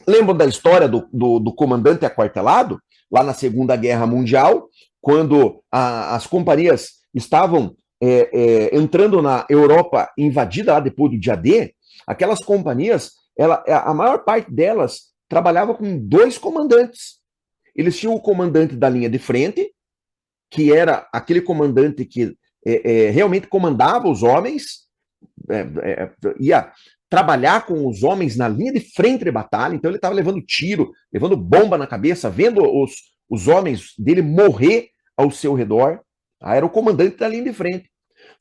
Lembram da história do comandante aquartelado, lá na Segunda Guerra Mundial, quando as companhias estavam entrando na Europa invadida lá depois do dia D, aquelas companhias, a maior parte delas trabalhava com dois comandantes. Eles tinham o comandante da linha de frente, que era aquele comandante que realmente comandava os homens, ia trabalhar com os homens na linha de frente de batalha, então ele estava levando tiro, levando bomba na cabeça, vendo os homens dele morrer ao seu redor. Era o comandante da linha de frente.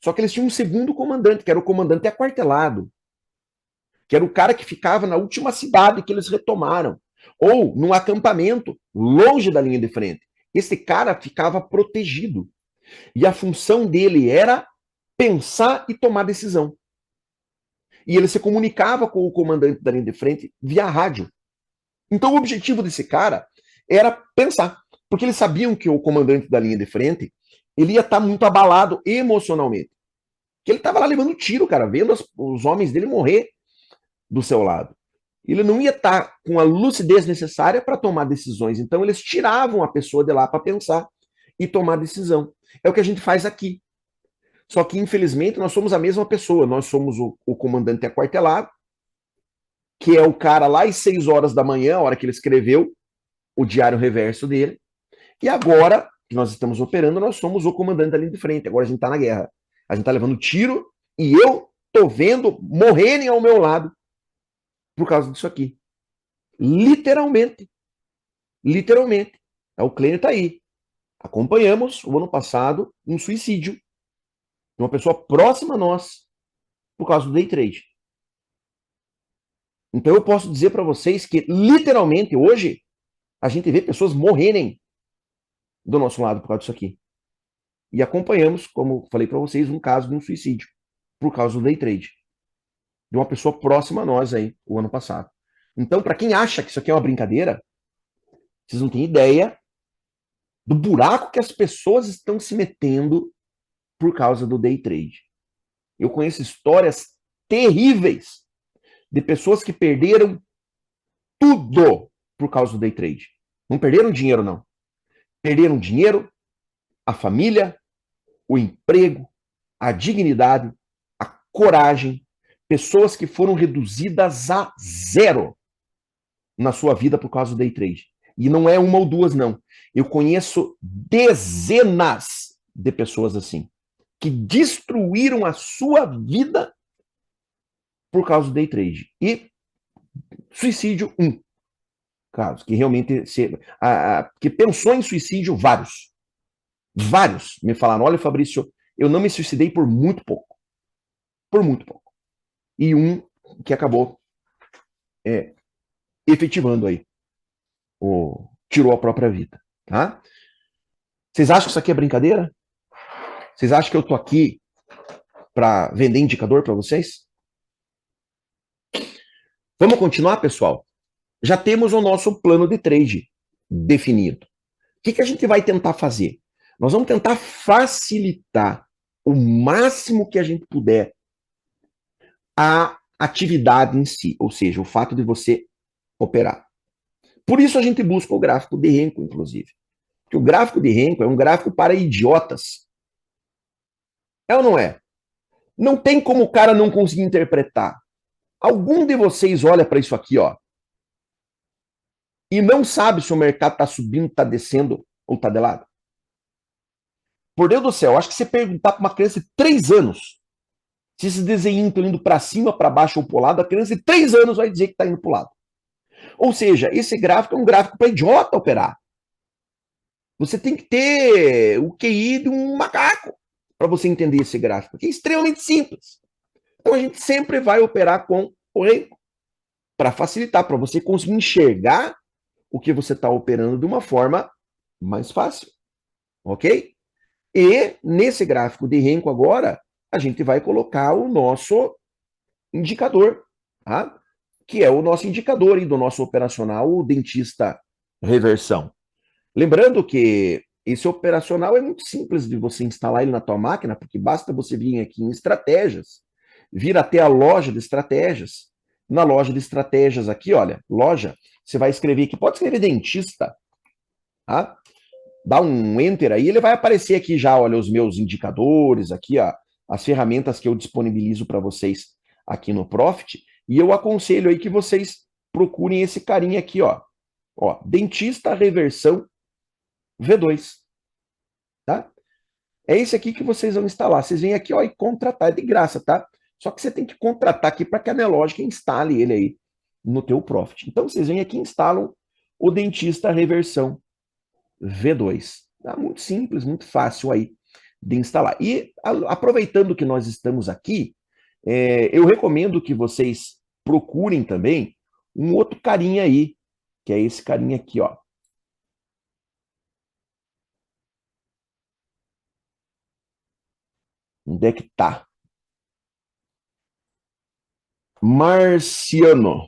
Só que eles tinham um segundo comandante, que era o comandante aquartelado, que era o cara que ficava na última cidade que eles retomaram, ou num acampamento longe da linha de frente. Esse cara ficava protegido. E a função dele era pensar e tomar decisão. E ele se comunicava com o comandante da linha de frente via rádio. Então o objetivo desse cara era pensar, porque eles sabiam que o comandante da linha de frente ele ia estar muito abalado emocionalmente. Que ele estava lá levando tiro, cara, vendo os homens dele morrer do seu lado. Ele não ia estar com a lucidez necessária para tomar decisões. Então eles tiravam a pessoa de lá para pensar e tomar decisão. É o que a gente faz aqui. Só que, infelizmente, nós somos a mesma pessoa. Nós somos o comandante aquartelado, que é o cara lá às 6 horas da manhã, a hora que ele escreveu, o diário reverso dele. E agora que nós estamos operando, nós somos o comandante da linha de frente. Agora a gente está na guerra. A gente está levando tiro e eu tô vendo morrerem ao meu lado por causa disso aqui. Literalmente. Literalmente. O Clênio está aí. Acompanhamos, o ano passado, um suicídio de uma pessoa próxima a nós por causa do day trade. Então eu posso dizer para vocês que, literalmente, hoje, a gente vê pessoas morrerem do nosso lado por causa disso aqui. E acompanhamos, como falei para vocês, um caso de um suicídio por causa do day trade. De uma pessoa próxima a nós aí, o ano passado. Então, para quem acha que isso aqui é uma brincadeira, vocês não têm ideia do buraco que as pessoas estão se metendo por causa do day trade. Eu conheço histórias terríveis de pessoas que perderam tudo por causa do day trade. Não perderam dinheiro, não. Perderam dinheiro, a família, o emprego, a dignidade, a coragem. Pessoas que foram reduzidas a zero na sua vida por causa do day trade. E não é uma ou duas, não. Eu conheço dezenas de pessoas assim, que destruíram a sua vida por causa do day trade. E suicídio, um caso, que realmente que pensou em suicídio, vários. Vários me falaram, olha, Fabrício, eu não me suicidei por muito pouco. Por muito pouco. E um que acabou efetivando aí, tirou a própria vida. Tá? Vocês acham que isso aqui é brincadeira? Vocês acham que eu tô aqui para vender indicador para vocês? Vamos continuar, pessoal? Já temos o nosso plano de trade definido. O que a gente vai tentar fazer? Nós vamos tentar facilitar o máximo que a gente puder a atividade em si, ou seja, o fato de você operar. Por isso a gente busca o gráfico de Renko, inclusive. Porque o gráfico de Renko é um gráfico para idiotas. É ou não é? Não tem como o cara não conseguir interpretar. Algum de vocês olha para isso aqui, ó, e não sabe se o mercado está subindo, está descendo ou está de lado? Por Deus do céu, acho que você perguntar para uma criança de 3 anos se esses desenhos estão indo para cima, para baixo ou para o lado, a criança de 3 anos vai dizer que está indo para o lado. Ou seja, esse gráfico é um gráfico para idiota operar. Você tem que ter o QI de um macaco para você entender esse gráfico, que é extremamente simples. Então a gente sempre vai operar com o Renko para facilitar, para você conseguir enxergar o que você está operando de uma forma mais fácil. Ok? E nesse gráfico de Renko agora, a gente vai colocar o nosso indicador, tá? Que é o nosso indicador do nosso operacional, o dentista reversão. Lembrando que esse operacional é muito simples de você instalar ele na tua máquina, porque basta você vir aqui em estratégias, vir até a loja de estratégias. Na loja de estratégias aqui, olha, loja, você vai escrever aqui, pode escrever dentista, tá? Dá um enter aí, ele vai aparecer aqui já, olha, os meus indicadores aqui, ó, as ferramentas que eu disponibilizo para vocês aqui no Profit, e eu aconselho aí que vocês procurem esse carinha aqui, ó, dentista reversão V2, tá? É esse aqui que vocês vão instalar. Vocês vêm aqui, ó, e contratar, é de graça, tá? Só que você tem que contratar aqui para que a Nelogica instale ele aí no teu Profit. Então vocês vêm aqui e instalam o dentista reversão V2. Tá? Muito simples, muito fácil aí de instalar. E aproveitando que nós estamos aqui, eu recomendo que vocês procurem também um outro carinha aí, que é esse carinha aqui, ó. Onde é que tá? Marciano.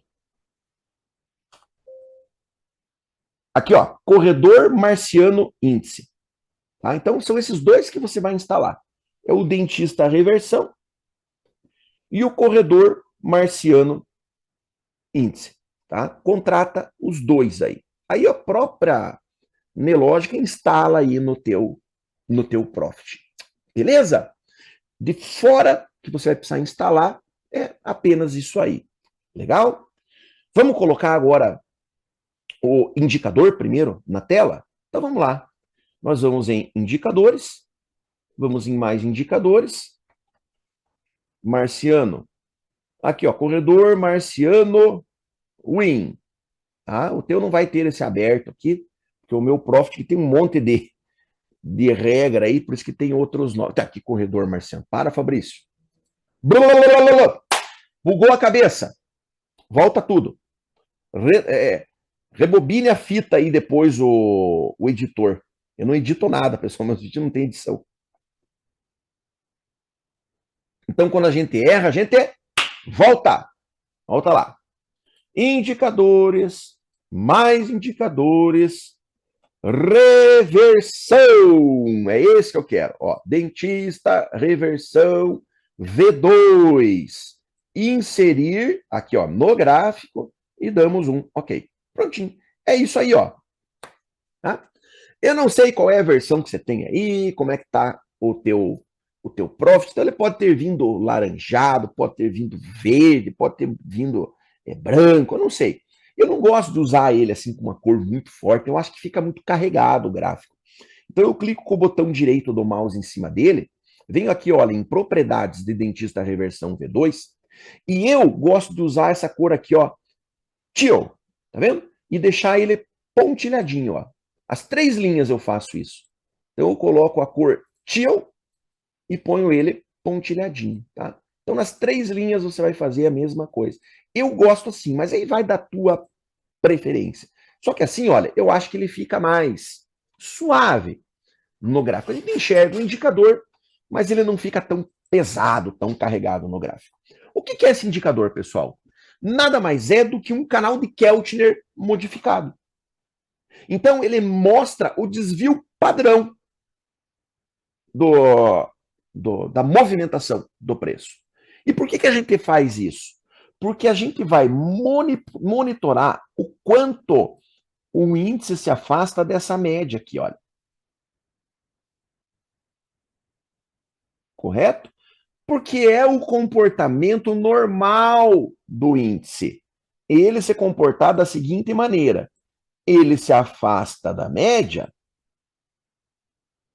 Aqui, ó, corredor marciano índice. Tá? Então, são esses dois que você vai instalar. É o dentista reversão e o corredor marciano índice. Tá? Contrata os dois aí. Aí a própria Nelogica instala aí no teu Profit. Beleza? De fora que você vai precisar instalar é apenas isso aí. Legal? Vamos colocar agora o indicador primeiro na tela? Então vamos lá. Nós vamos em indicadores, vamos em mais indicadores, marciano. Aqui, ó, corredor marciano win. Tá? O teu não vai ter esse aberto aqui, porque o meu Profit tem um monte de regra aí, por isso que tem outros nomes. Tá aqui, corredor marciano. Para, Fabrício. Bugou a cabeça. Volta tudo. Rebobine a fita aí depois o editor. Eu não edito nada, pessoal, meu vídeo não tem edição. Então, quando a gente erra, a gente volta. Volta lá. Indicadores, mais indicadores, reversão. É esse que eu quero. Ó, dentista, reversão, V2. Inserir, aqui ó, no gráfico, e damos um ok. Prontinho. É isso aí, ó. Tá? Eu não sei qual é a versão que você tem aí, como é que tá o teu profit. Então ele pode ter vindo laranjado, pode ter vindo verde, pode ter vindo branco, eu não sei. Eu não gosto de usar ele assim com uma cor muito forte, eu acho que fica muito carregado o gráfico. Então eu clico com o botão direito do mouse em cima dele, venho aqui, olha, em propriedades de dentista reversão V2, e eu gosto de usar essa cor aqui, ó, teal, tá vendo? E deixar ele pontilhadinho, ó. As 3 linhas eu faço isso. Então eu coloco a cor teal e ponho ele pontilhadinho, tá? Então nas 3 linhas você vai fazer a mesma coisa. Eu gosto assim, mas aí vai da tua preferência. Só que assim, olha, eu acho que ele fica mais suave no gráfico. A gente enxerga o indicador, mas ele não fica tão pesado, tão carregado no gráfico. O que é esse indicador, pessoal? Nada mais é do que um canal de Keltner modificado. Então, ele mostra o desvio padrão da movimentação do preço. E por que a gente faz isso? Porque a gente vai monitorar o quanto o índice se afasta dessa média aqui, olha. Correto? Porque é o comportamento normal do índice. Ele se comportar da seguinte maneira: ele se afasta da média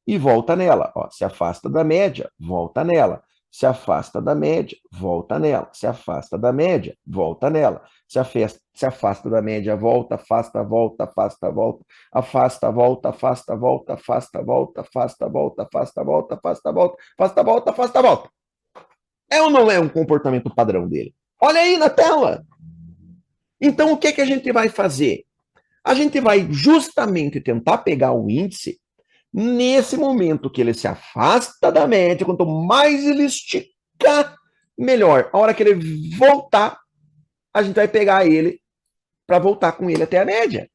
e volta nela. Ó, se afasta da média, volta nela. Se afasta da média, volta nela. Se afasta da média, volta nela. Se afasta da média, volta, afasta, volta, afasta, volta, afasta, volta, afasta, volta, afasta, volta, afasta, volta, afasta, volta, afasta, volta, afasta, volta, afasta, volta. É ou não é um comportamento padrão dele? Olha aí na tela. Então, o que a gente vai fazer? A gente vai justamente tentar pegar o índice nesse momento que ele se afasta da média, quanto mais ele estica, melhor. A hora que ele voltar, a gente vai pegar ele para voltar com ele até a média.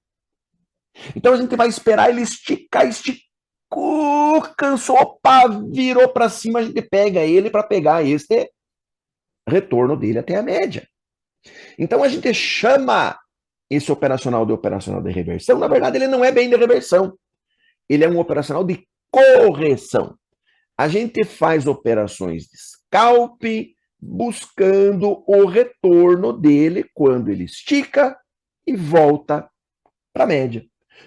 Então a gente vai esperar ele esticar, esticou, cansou, opa, virou para cima, a gente pega ele para pegar esse retorno dele até a média. Então a gente chama esse operacional de reversão. Na verdade, ele não é bem de reversão. Ele é um operacional de correção. A gente faz operações de scalp buscando o retorno dele quando ele estica e volta para a média.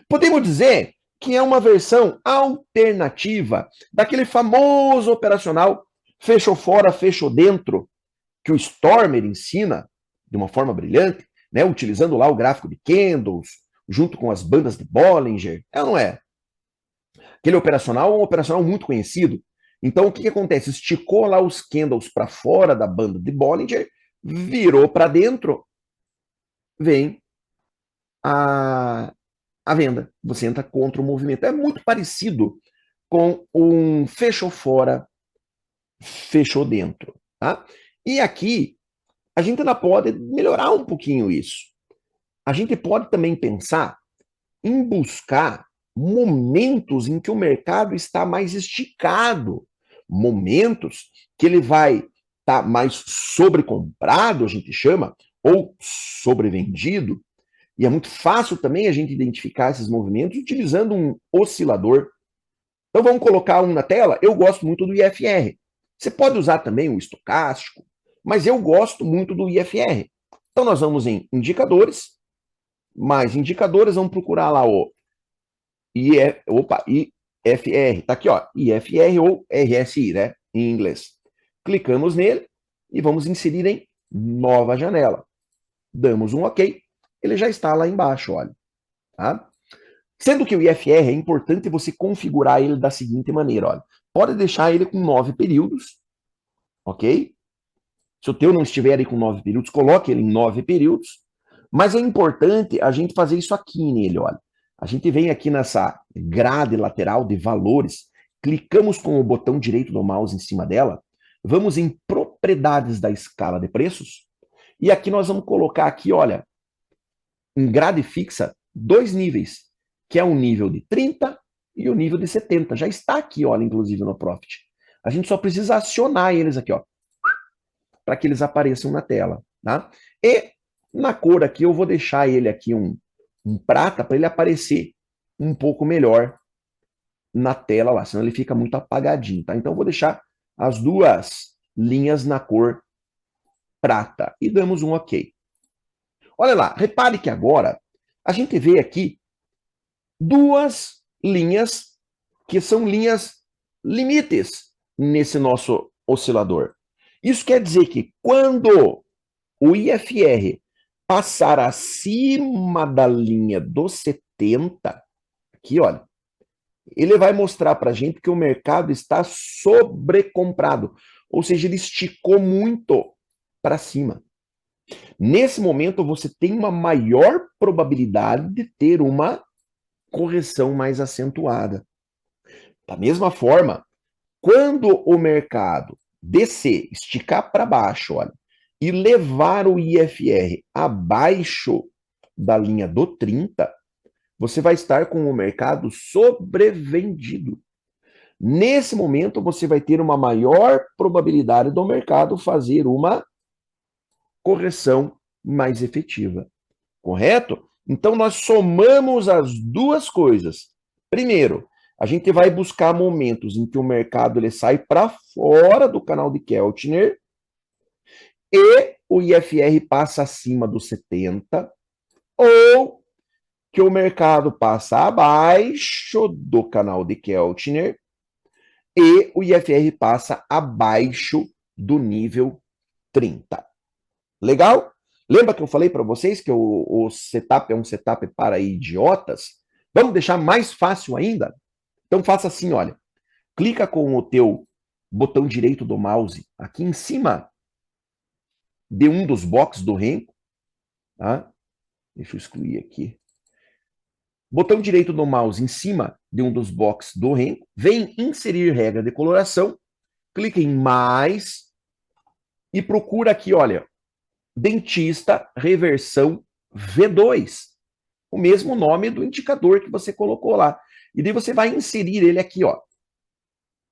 Podemos dizer que é uma versão alternativa daquele famoso operacional fechou fora, fechou dentro, que o Stormer ensina de uma forma brilhante, né, utilizando lá o gráfico de candles, junto com as bandas de Bollinger. É ou não é? Aquele operacional é um operacional muito conhecido. Então, o que acontece? Esticou lá os candles para fora da banda de Bollinger, virou para dentro, vem a venda. Você entra contra o movimento. É muito parecido com um fechou fora, fechou dentro. Tá? E aqui, a gente ainda pode melhorar um pouquinho isso. A gente pode também pensar em buscar momentos em que o mercado está mais esticado, momentos que ele vai estar mais sobrecomprado, a gente chama, ou sobrevendido. E é muito fácil também a gente identificar esses movimentos utilizando um oscilador. Então vamos colocar um na tela. Eu gosto muito do IFR. Você pode usar também o estocástico, mas eu gosto muito do IFR. Então nós vamos em indicadores, Mais indicadores, vamos procurar lá o IFR, tá aqui, ó, IFR ou RSI, né, em inglês. Clicamos nele e vamos inserir em nova janela. Damos um OK, ele já está lá embaixo, olha, tá? Sendo que o IFR é importante você configurar ele da seguinte maneira, olha. Pode deixar ele com 9 períodos, ok? Se o teu não estiver aí com 9 períodos, coloque ele em 9 períodos. Mas é importante a gente fazer isso aqui nele, olha. A gente vem aqui nessa grade lateral de valores, clicamos com o botão direito do mouse em cima dela, vamos em propriedades da escala de preços, e aqui nós vamos colocar aqui, olha, em grade fixa, 2 níveis, que é o nível de 30 e o nível de 70. Já está aqui, olha, inclusive no Profit. A gente só precisa acionar eles aqui, ó, para que eles apareçam na tela, tá? E na cor aqui eu vou deixar ele aqui um prata para ele aparecer um pouco melhor na tela lá, senão ele fica muito apagadinho, tá? Então eu vou deixar as duas linhas na cor prata e damos um OK. Olha lá, repare que agora a gente vê aqui duas linhas que são linhas limites nesse nosso oscilador. Isso quer dizer que quando o IFR passar acima da linha dos 70, aqui, olha, ele vai mostrar para a gente que o mercado está sobrecomprado, ou seja, ele esticou muito para cima. Nesse momento, você tem uma maior probabilidade de ter uma correção mais acentuada. Da mesma forma, quando o mercado descer, esticar para baixo, olha, e levar o IFR abaixo da linha do 30, você vai estar com o mercado sobrevendido. Nesse momento, você vai ter uma maior probabilidade do mercado fazer uma correção mais efetiva. Correto? Então, nós somamos as duas coisas. Primeiro, a gente vai buscar momentos em que o mercado ele sai para fora do canal de Keltner e o IFR passa acima dos 70, ou que o mercado passa abaixo do canal de Keltner e o IFR passa abaixo do nível 30. Legal? Lembra que eu falei para vocês que o setup é um setup para idiotas? Vamos deixar mais fácil ainda? Então faça assim, olha. Clica com o teu botão direito do mouse aqui em cima de um dos boxes do Renko, tá? Deixa eu excluir aqui. Botão direito do mouse em cima de um dos boxes do Renko, vem inserir regra de coloração, clica em mais e procura aqui, olha, dentista reversão V2, o mesmo nome do indicador que você colocou lá. E daí você vai inserir ele aqui, ó,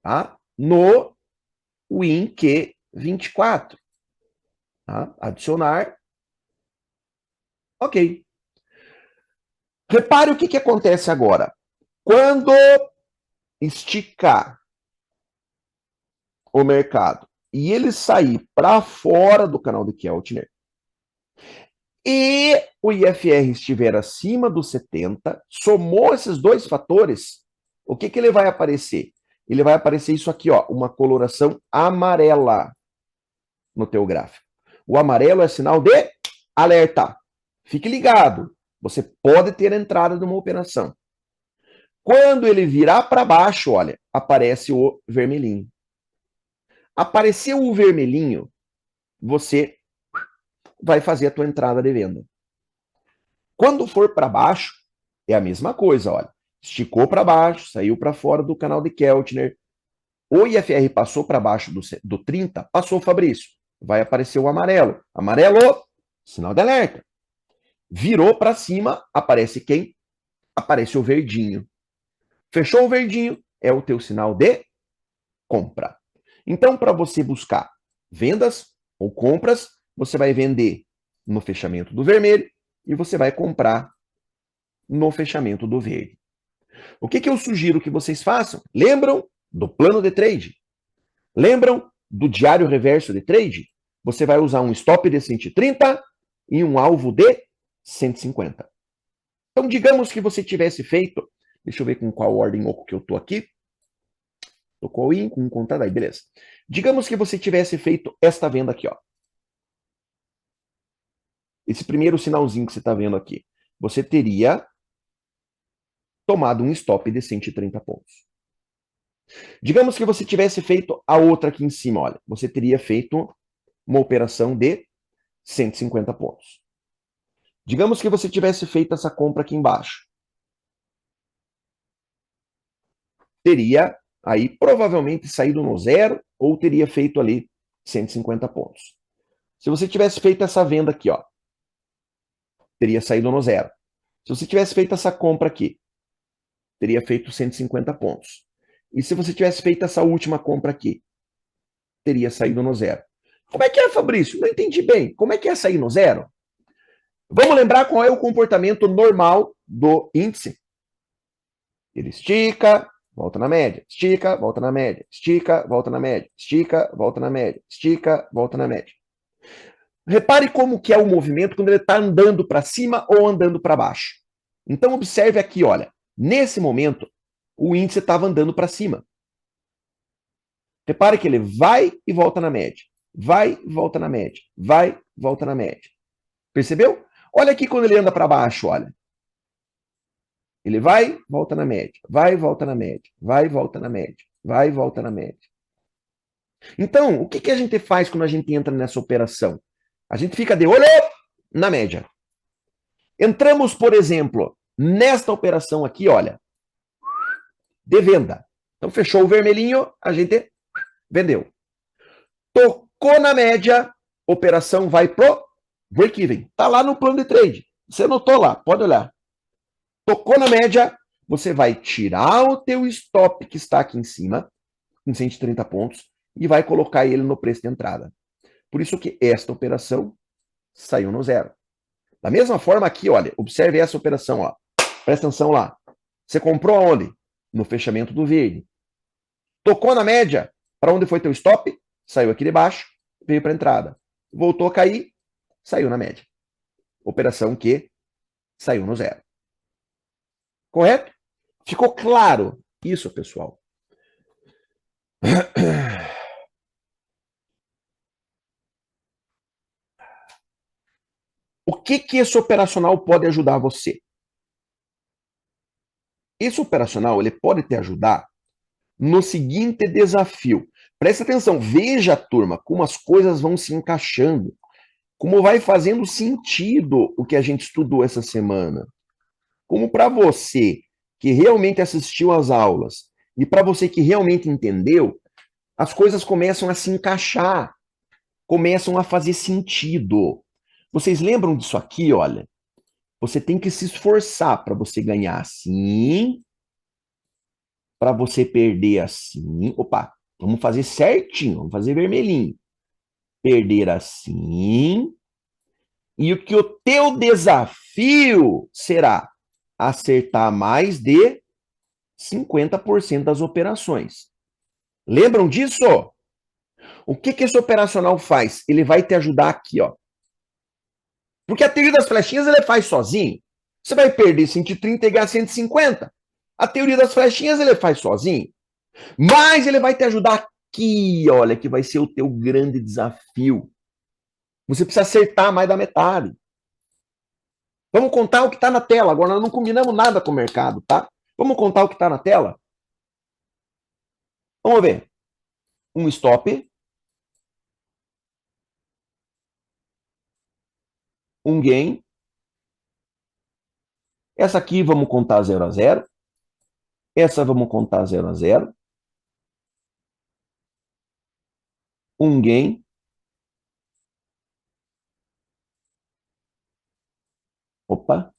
tá? No WinQ24. Tá? Adicionar. Ok. Repare o que acontece agora. Quando esticar o mercado e ele sair para fora do canal de Keltner e o IFR estiver acima dos 70, somou esses dois fatores, o que ele vai aparecer? Ele vai aparecer isso aqui, ó, uma coloração amarela no teu gráfico. O amarelo é sinal de alerta. Fique ligado. Você pode ter entrada de uma operação. Quando ele virar para baixo, olha, aparece o vermelhinho. Apareceu o vermelhinho, você vai fazer a tua entrada de venda. Quando for para baixo, é a mesma coisa, olha. Esticou para baixo, saiu para fora do canal de Keltner. O IFR passou para baixo do 30, passou, Fabrício. Vai aparecer o amarelo. Amarelo, sinal de alerta. Virou para cima, aparece quem? Aparece o verdinho. Fechou o verdinho, é o teu sinal de compra. Então, para você buscar vendas ou compras, você vai vender no fechamento do vermelho e você vai comprar no fechamento do verde. O que eu sugiro que vocês façam? Lembram do plano de trade? Lembram do diário reverso de trade? Você vai usar um stop de 130 e um alvo de 150. Então, digamos que você tivesse feito, deixa eu ver com qual ordem oco que eu tô aqui. Tô com all-in, com um contado aí, beleza. Digamos que você tivesse feito esta venda aqui, ó. Esse primeiro sinalzinho que você está vendo aqui. Você teria tomado um stop de 130 pontos. Digamos que você tivesse feito a outra aqui em cima, olha. Você teria feito uma operação de 150 pontos. Digamos que você tivesse feito essa compra aqui embaixo. Teria aí provavelmente saído no zero ou teria feito ali 150 pontos. Se você tivesse feito essa venda aqui, ó, teria saído no zero. Se você tivesse feito essa compra aqui, teria feito 150 pontos. E se você tivesse feito essa última compra aqui, teria saído no zero. Como é que é, Fabrício? Não entendi bem. Como é que é sair no zero? Vamos lembrar qual é o comportamento normal do índice. Ele estica, volta na média, estica, volta na média, estica, volta na média, estica, volta na média, estica, volta na média. Repare como que é o movimento quando ele está andando para cima ou andando para baixo. Então observe aqui, olha, nesse momento o índice estava andando para cima. Repare que ele vai e volta na média, vai e volta na média, vai e volta na média. Percebeu? Olha aqui quando ele anda para baixo, olha. Ele vai, volta na média, vai, volta na média, vai, volta na média, vai, volta na média. Então, o que, que a gente faz quando a gente entra nessa operação? A gente fica de olho na média. Entramos, por exemplo, nesta operação aqui, olha, de venda. Então, fechou o vermelhinho, a gente vendeu. Tocou na média, operação vai pro break-even. Tá lá no plano de trade. Você anotou lá, pode olhar. Tocou na média, você vai tirar o teu stop que está aqui em cima, em 130 pontos, e vai colocar ele no preço de entrada. Por isso que esta operação saiu no zero. Da mesma forma aqui, olha, observe essa operação, ó. Presta atenção lá. Você comprou aonde? No fechamento do verde. Tocou na média, para onde foi teu stop? Saiu aqui de baixo, veio para a entrada. Voltou a cair, saiu na média. Operação que saiu no zero. Correto? Ficou claro isso, pessoal? O que que esse operacional pode ajudar você? Esse operacional ele pode te ajudar no seguinte desafio. Presta atenção, veja, turma, como as coisas vão se encaixando, como vai fazendo sentido o que a gente estudou essa semana. Como para você que realmente assistiu às aulas e para você que realmente entendeu, as coisas começam a se encaixar, começam a fazer sentido. Vocês lembram disso aqui, olha? Você tem que se esforçar para você ganhar assim, para você perder assim. Opa, vamos fazer certinho, vamos fazer vermelhinho. Perder assim. E o que o teu desafio será acertar mais de 50% das operações. Lembram disso? O que que esse operacional faz? Ele vai te ajudar aqui, ó. Porque a teoria das flechinhas ele faz sozinho. Você vai perder 130 e ganhar 150. A teoria das flechinhas ele faz sozinho. Mas ele vai te ajudar aqui, olha, que vai ser o teu grande desafio. Você precisa acertar mais da metade. Vamos contar o que está na tela. Agora nós não combinamos nada com o mercado, tá? Vamos contar o que está na tela? Vamos ver. Um stop. Um gain. Essa aqui vamos contar 0 a 0. Essa vamos contar 0 a 0. Um gain. Opa.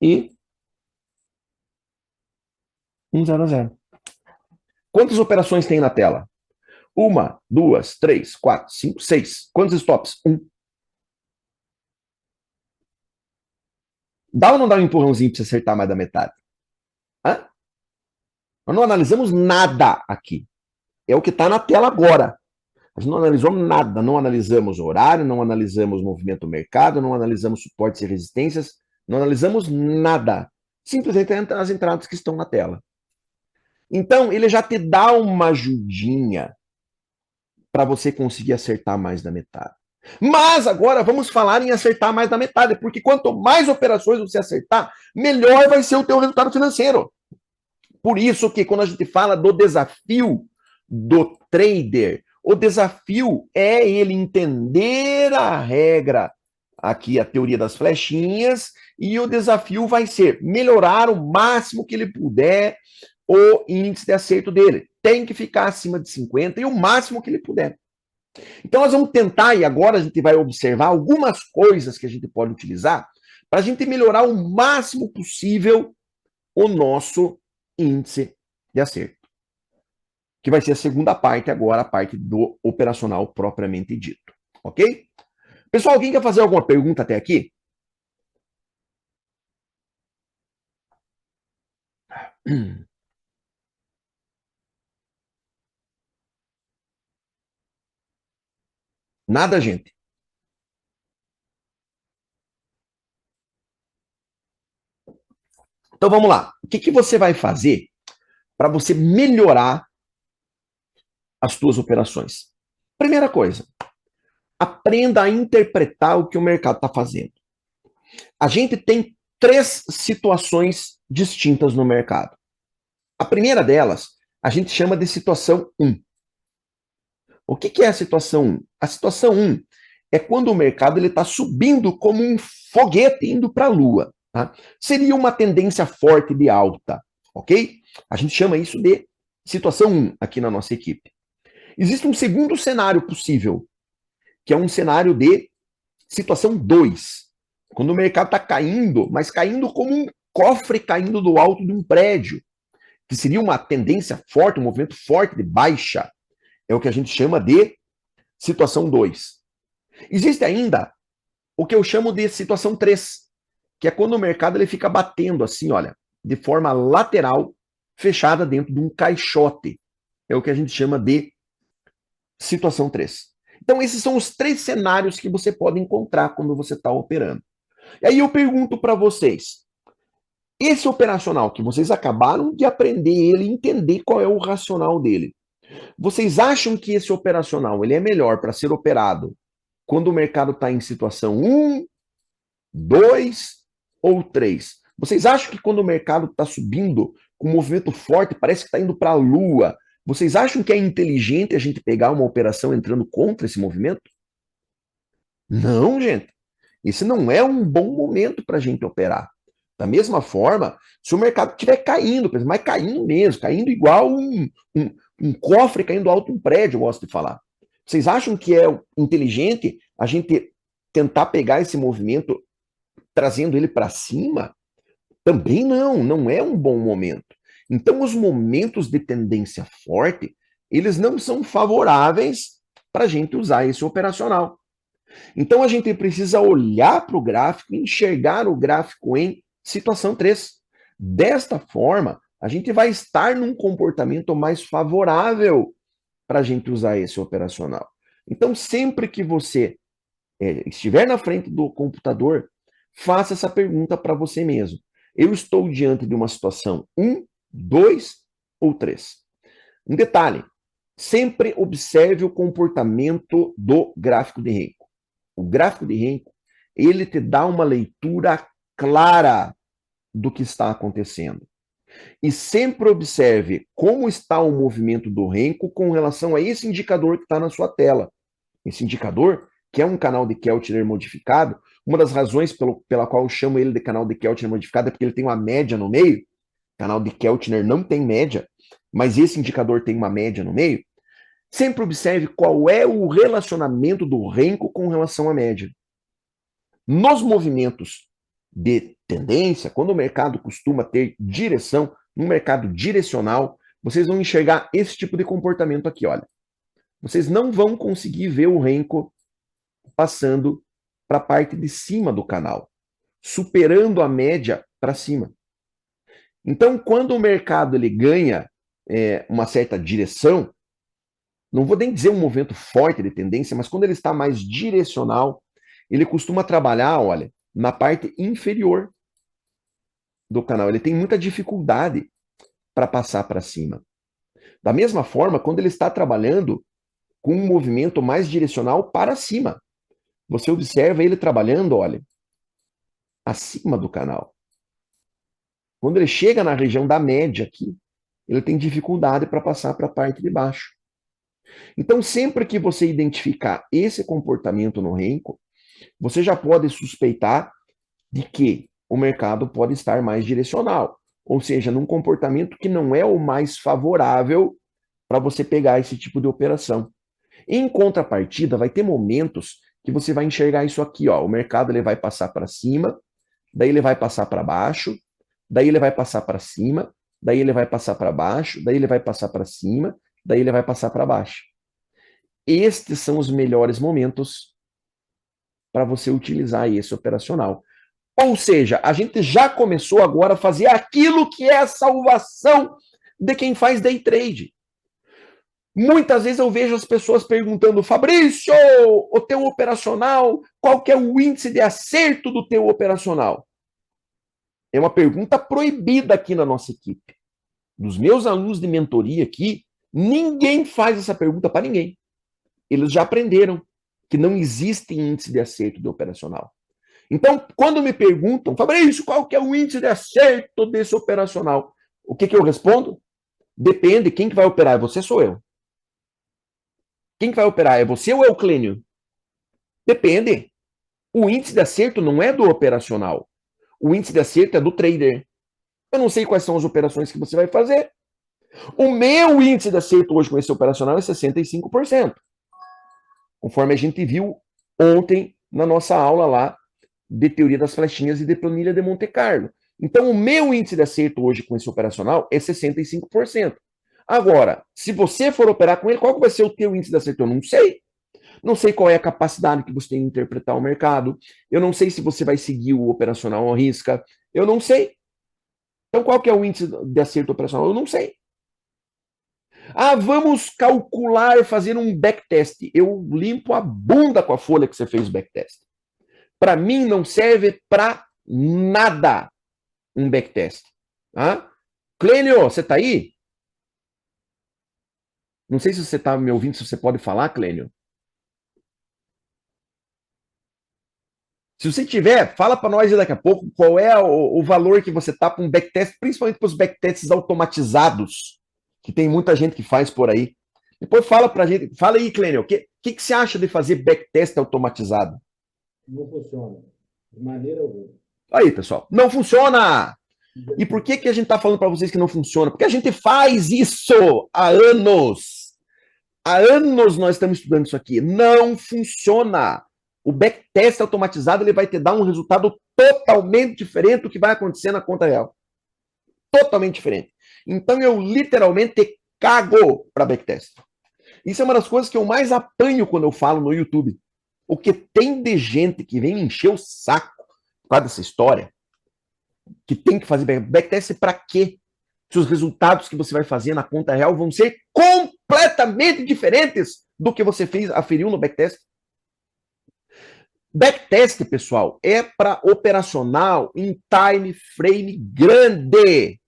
E um 0 a 0. Quantas operações tem na tela? Uma, duas, três, quatro, cinco, seis. Quantos stops? Um. Dá ou não dá um empurrãozinho para você acertar mais da metade? Hã? Nós não analisamos nada aqui. É o que está na tela agora. A gente não analisou nada, não analisamos o horário, não analisamos o movimento do mercado, não analisamos suportes e resistências, não analisamos nada. Simplesmente as entradas que estão na tela. Então, ele já te dá uma ajudinha para você conseguir acertar mais da metade. Mas agora vamos falar em acertar mais da metade, porque quanto mais operações você acertar, melhor vai ser o teu resultado financeiro. Por isso que quando a gente fala do desafio do trader, o desafio é ele entender a regra, aqui a teoria das flechinhas, e o desafio vai ser melhorar o máximo que ele puder o índice de acerto dele. Tem que ficar acima de 50 e o máximo que ele puder. Então nós vamos tentar, e agora a gente vai observar algumas coisas que a gente pode utilizar para a gente melhorar o máximo possível o nosso índice de acerto. Que vai ser a segunda parte agora, a parte do operacional propriamente dito. Ok? Pessoal, alguém quer fazer alguma pergunta até aqui? Nada, gente. Então vamos lá. O que, que você vai fazer para você melhorar as suas operações? Primeira coisa, aprenda a interpretar o que o mercado está fazendo. A gente tem três situações distintas no mercado. A primeira delas, a gente chama de situação 1. O que, que é a situação 1? A situação 1 é quando o mercado está subindo como um foguete indo para a Lua. Tá? Seria uma tendência forte de alta, ok? A gente chama isso de situação 1 aqui na nossa equipe. Existe um segundo cenário possível, que é um cenário de situação 2. Quando o mercado está caindo, mas caindo como um cofre caindo do alto de um prédio, que seria uma tendência forte, um movimento forte de baixa. É o que a gente chama de situação 2. Existe ainda o que eu chamo de situação 3, que é quando o mercado ele fica batendo assim, olha, de forma lateral, fechada dentro de um caixote. É o que a gente chama de situação 3. Então, esses são os três cenários que você pode encontrar quando você está operando. E aí eu pergunto para vocês, esse operacional que vocês acabaram de aprender ele, entender qual é o racional dele, vocês acham que esse operacional ele é melhor para ser operado quando o mercado está em situação 1, 2 ou 3? Vocês acham que quando o mercado está subindo com um movimento forte, parece que está indo para a lua, vocês acham que é inteligente a gente pegar uma operação entrando contra esse movimento? Não, gente. Esse não é um bom momento para a gente operar. Da mesma forma, se o mercado estiver caindo, mas caindo mesmo, caindo igual um cofre caindo alto um prédio, eu gosto de falar. Vocês acham que é inteligente a gente tentar pegar esse movimento trazendo ele para cima? Também não, não é um bom momento. Então, os momentos de tendência forte, eles não são favoráveis para a gente usar esse operacional. Então, a gente precisa olhar para o gráfico e enxergar o gráfico em situação 3. Desta forma, a gente vai estar num comportamento mais favorável para a gente usar esse operacional. Então, sempre que você estiver na frente do computador, faça essa pergunta para você mesmo. Eu estou diante de uma situação 1, 2 ou 3? Um detalhe, sempre observe o comportamento do gráfico de Renko. O gráfico de Renko, ele te dá uma leitura clara do que está acontecendo. E sempre observe como está o movimento do Renko com relação a esse indicador que está na sua tela. Esse indicador, que é um canal de Keltner modificado, uma das razões pela qual eu chamo ele de canal de Keltner modificado é porque ele tem uma média no meio. O canal de Keltner não tem média, mas esse indicador tem uma média no meio. Sempre observe qual é o relacionamento do Renko com relação à média. Nos movimentos de tendência, quando o mercado costuma ter direção, no mercado direcional, vocês vão enxergar esse tipo de comportamento aqui, olha. Vocês não vão conseguir ver o Renko passando para a parte de cima do canal, superando a média para cima. Então, quando o mercado ele ganha uma certa direção, não vou nem dizer um movimento forte de tendência, mas quando ele está mais direcional, ele costuma trabalhar, olha, na parte inferior do canal. Ele tem muita dificuldade para passar para cima. Da mesma forma, quando ele está trabalhando com um movimento mais direcional para cima, você observa ele trabalhando, olha, acima do canal. Quando ele chega na região da média aqui, ele tem dificuldade para passar para a parte de baixo. Então, sempre que você identificar esse comportamento no Renko, você já pode suspeitar de que o mercado pode estar mais direcional, ou seja, num comportamento que não é o mais favorável para você pegar esse tipo de operação. Em contrapartida, vai ter momentos que você vai enxergar isso aqui, ó, o mercado ele vai passar para cima, daí ele vai passar para baixo, daí ele vai passar para cima, daí ele vai passar para baixo, daí ele vai passar para cima, daí ele vai passar para baixo. Estes são os melhores momentos para você utilizar esse operacional. Ou seja, a gente já começou agora a fazer aquilo que é a salvação de quem faz day trade. Muitas vezes eu vejo as pessoas perguntando, Fabrício, o teu operacional, qual que é o índice de acerto do teu operacional? É uma pergunta proibida aqui na nossa equipe. Dos meus alunos de mentoria aqui, ninguém faz essa pergunta para ninguém. Eles já aprenderam que não existe índice de acerto do operacional. Então, quando me perguntam, Fabrício, qual que é o índice de acerto desse operacional? O que eu respondo? Depende, quem que vai operar? É você ou sou eu? Quem que vai operar? É você ou é o Clênio? Depende. O índice de acerto não é do operacional. O índice de acerto é do trader. Eu não sei quais são as operações que você vai fazer. O meu índice de acerto hoje com esse operacional é 65%. Conforme a gente viu ontem na nossa aula lá de teoria das flechinhas e de planilha de Monte Carlo. Então, o meu índice de acerto hoje com esse operacional é 65%. Agora, se você for operar com ele, qual vai ser o teu índice de acerto? Eu não sei. Não sei qual é a capacidade que você tem de interpretar o mercado. Eu não sei se você vai seguir o operacional à risca. Eu não sei. Então, qual que é o índice de acerto operacional? Eu não sei. Ah, vamos calcular, fazer um backtest. Eu limpo a bunda com a folha que você fez o backtest. Para mim, não serve para nada um backtest. Tá? Clênio, você está aí? Não sei se você está me ouvindo, se você pode falar, Clênio. Se você tiver, fala para nós daqui a pouco qual é o valor que você está para um backtest, principalmente para os backtests automatizados, que tem muita gente que faz por aí. Depois fala para a gente, fala aí, Clênio, o que você acha de fazer backtest automatizado? Não funciona, de maneira alguma. Aí, pessoal, não funciona! E por que a gente está falando para vocês que não funciona? Porque a gente faz isso há anos. Há anos nós estamos estudando isso aqui. Não funciona. O backtest automatizado ele vai te dar um resultado totalmente diferente do que vai acontecer na conta real. Totalmente diferente. Então eu literalmente cago para backtest. Isso é uma das coisas que eu mais apanho quando eu falo no YouTube. O que tem de gente que vem me encher o saco por causa dessa história, que tem que fazer backtest para quê? Se os resultados que você vai fazer na conta real vão ser completamente diferentes do que você fez, aferiu no backtest. Backtest, pessoal, é para operacional em time frame grande.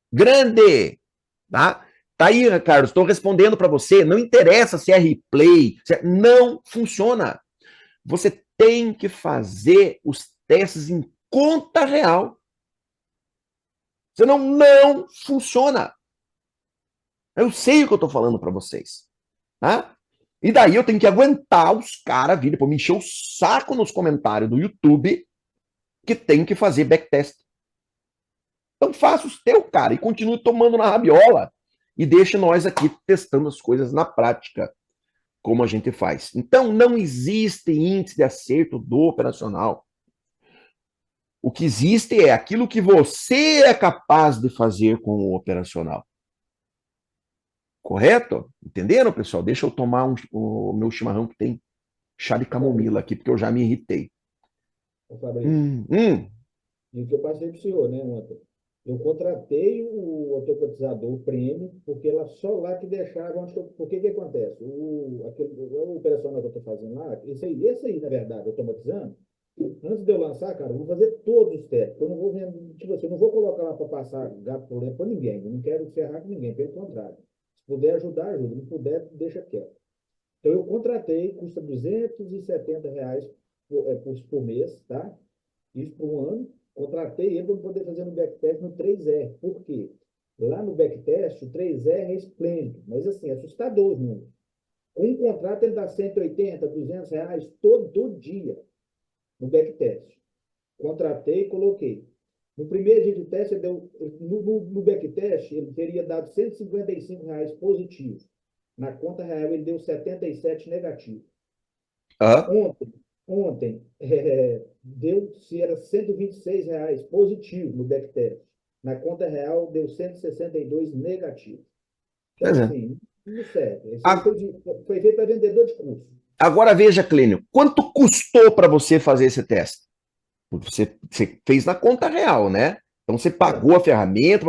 Grande. Tá? Tá aí, Carlos, estou respondendo para você. Não interessa se é replay, não funciona. Você tem que fazer os testes em conta real. Senão não funciona. Eu sei o que eu estou falando para vocês. Tá? E daí eu tenho que aguentar os caras virem para me encher o saco nos comentários do YouTube que tem que fazer backtest. Então faça os teu, cara, e continue tomando na rabiola e deixe nós aqui testando as coisas na prática, como a gente faz. Então não existe índice de acerto do operacional. O que existe é aquilo que você é capaz de fazer com o operacional. Correto? Entenderam, pessoal? Deixa eu tomar o meu chimarrão que tem chá de camomila aqui, porque eu já me irritei. Fabrício, Hum. e o que eu passei para o senhor, né, ontem? Eu contratei o automatizador premium, porque ela só lá que deixava onde eu, porque que acontece? O operacional que eu estou fazendo lá, esse aí, na verdade, automatizando, antes de eu lançar, cara, eu vou fazer todos os testes. Eu não vou vender, tipo assim, eu não vou colocar lá para passar gato por dentro para ninguém. Eu não quero ferrar com ninguém, pelo contrário. Se puder ajudar, ajuda. Se não puder, deixa quieto. Então eu contratei, custa R$ 270 por mês, tá? Isso por um ano. Contratei ele para poder fazer no backtest no 3R. Por quê? Lá no backtest, o 3R é esplêndido, mas assim, é assustador os números. Com um contrato, ele dá 180, R$ 200 todo dia no backtest. Contratei e coloquei. No primeiro dia de teste, no backtest, ele teria dado R$ 155 positivo. Na conta real, ele deu 77 negativo. Aham. Ontem deu, se era R$ 126 positivo no backtest. Na conta real, deu 162 negativo. Então, Pois é. assim, não serve. Isso aí A- foi feito para vendedor de curso. Agora veja, Clênio, quanto custou para você fazer esse teste? Você fez na conta real, né? Então você É, pagou a ferramenta.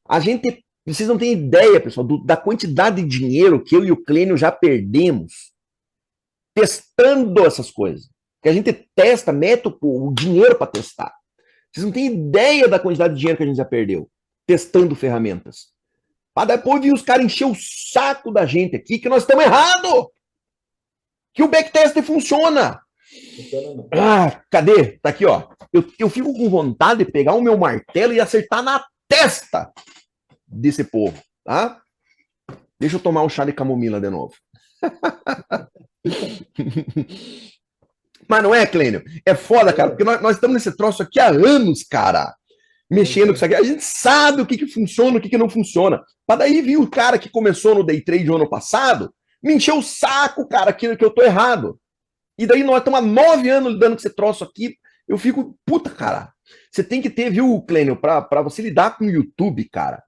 A gente, vocês não têm ideia, pessoal, da quantidade de dinheiro que eu e o Clênio já perdemos testando essas coisas. Que a gente testa, mete o dinheiro para testar. Vocês não têm ideia da quantidade de dinheiro que a gente já perdeu testando ferramentas. Para depois vir os caras encher o saco da gente aqui que nós estamos errados. Que o backtest funciona. funciona não. Ah, cadê? Tá aqui, ó. Eu fico com vontade de pegar o meu martelo e acertar na testa desse povo, tá? Deixa eu tomar um chá de camomila de novo. Mas não é, Clênio? É foda, cara, É, porque nós estamos nesse troço aqui há anos, cara. pois Mexendo com é. isso aqui. A gente sabe o que funciona, o que não funciona. Para daí vir o cara que começou no day trade no ano passado, me encheu o saco, cara, que eu tô errado. E daí nós estamos há 9 anos lidando com esse troço aqui. Eu fico, puta, cara. Você tem que ter, viu, Clênio, pra você lidar com o YouTube, cara.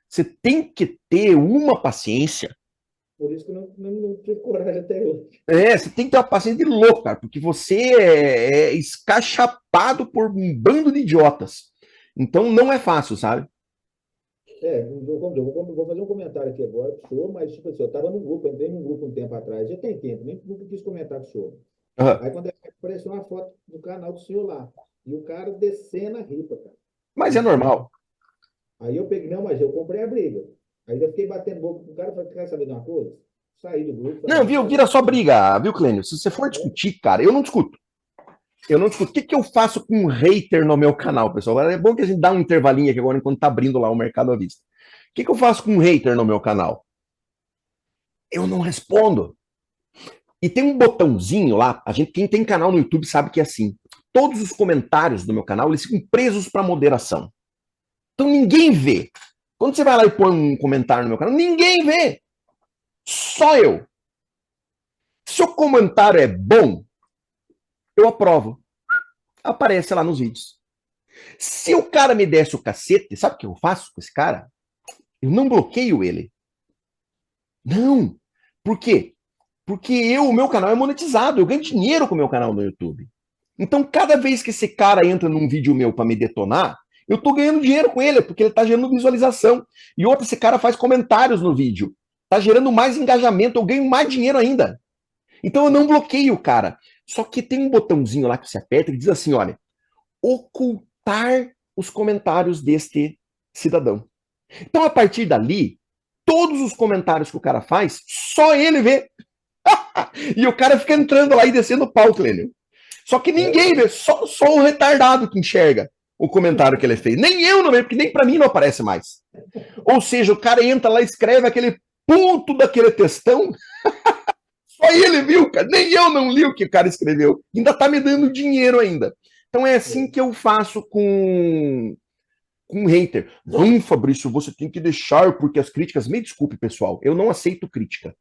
Você tem que ter uma paciência. Por isso que eu não tive coragem até hoje. Você tem que ter uma paciência de louco, cara, porque você é escachapado por um bando de idiotas. Então não é fácil, sabe? Vou fazer um comentário aqui agora para o senhor, mas tipo assim, eu estava no grupo, entrei num grupo um tempo atrás, já tem tempo, nem nunca quis comentar com o senhor. Uhum. Aí quando apareceu uma foto do canal do senhor lá, e o cara descendo a ripa, cara. Mas é E normal. aí eu peguei, não, mas eu comprei a briga. Aí eu fiquei batendo boca com o cara, falei, quer saber de uma coisa? Saí do grupo, falei, Não, não, viu? quero Vira saber. só briga, viu, Clênio? Se você for É, discutir, cara, eu não discuto. Eu não discuto. O que eu faço com um hater no meu canal, pessoal? É bom que a gente dá um intervalinho aqui agora enquanto tá abrindo lá o mercado à vista. O que eu faço com um hater no meu canal? Eu não respondo. E tem um botãozinho lá, quem tem canal no YouTube sabe que é assim. Todos os comentários do meu canal, eles ficam presos para moderação. Então ninguém vê. Quando você vai lá e põe um comentário no meu canal, ninguém vê. Só eu. Se o comentário é bom, eu aprovo. Aparece lá nos vídeos. Se o cara me desse o cacete, sabe o que eu faço com esse cara? Eu não bloqueio ele. Não. Por quê? Porque o meu canal é monetizado. Eu ganho dinheiro com o meu canal no YouTube. Então, cada vez que esse cara entra num vídeo meu para me detonar, eu tô ganhando dinheiro com ele, porque ele tá gerando visualização. E outra, esse cara faz comentários no vídeo. Tá gerando mais engajamento, eu ganho mais dinheiro ainda. Então eu não bloqueio o cara. Só que tem um botãozinho lá que você aperta que diz assim, olha, ocultar os comentários deste cidadão. Então, a partir dali, todos os comentários que o cara faz, só ele vê. E o cara fica entrando lá e descendo o pau, Clênio. Só que ninguém é, vê, só o retardado que enxerga o comentário que ele fez. Nem eu não vejo, porque nem para mim não aparece mais. Ou seja, o cara entra lá e escreve aquele ponto daquele textão, só ele viu, cara. Nem eu não li o que o cara escreveu. Ainda tá me dando dinheiro ainda. Então é assim que eu faço com um hater. Não, Fabrício, você tem que deixar, porque as críticas. Me desculpe, pessoal, eu não aceito crítica.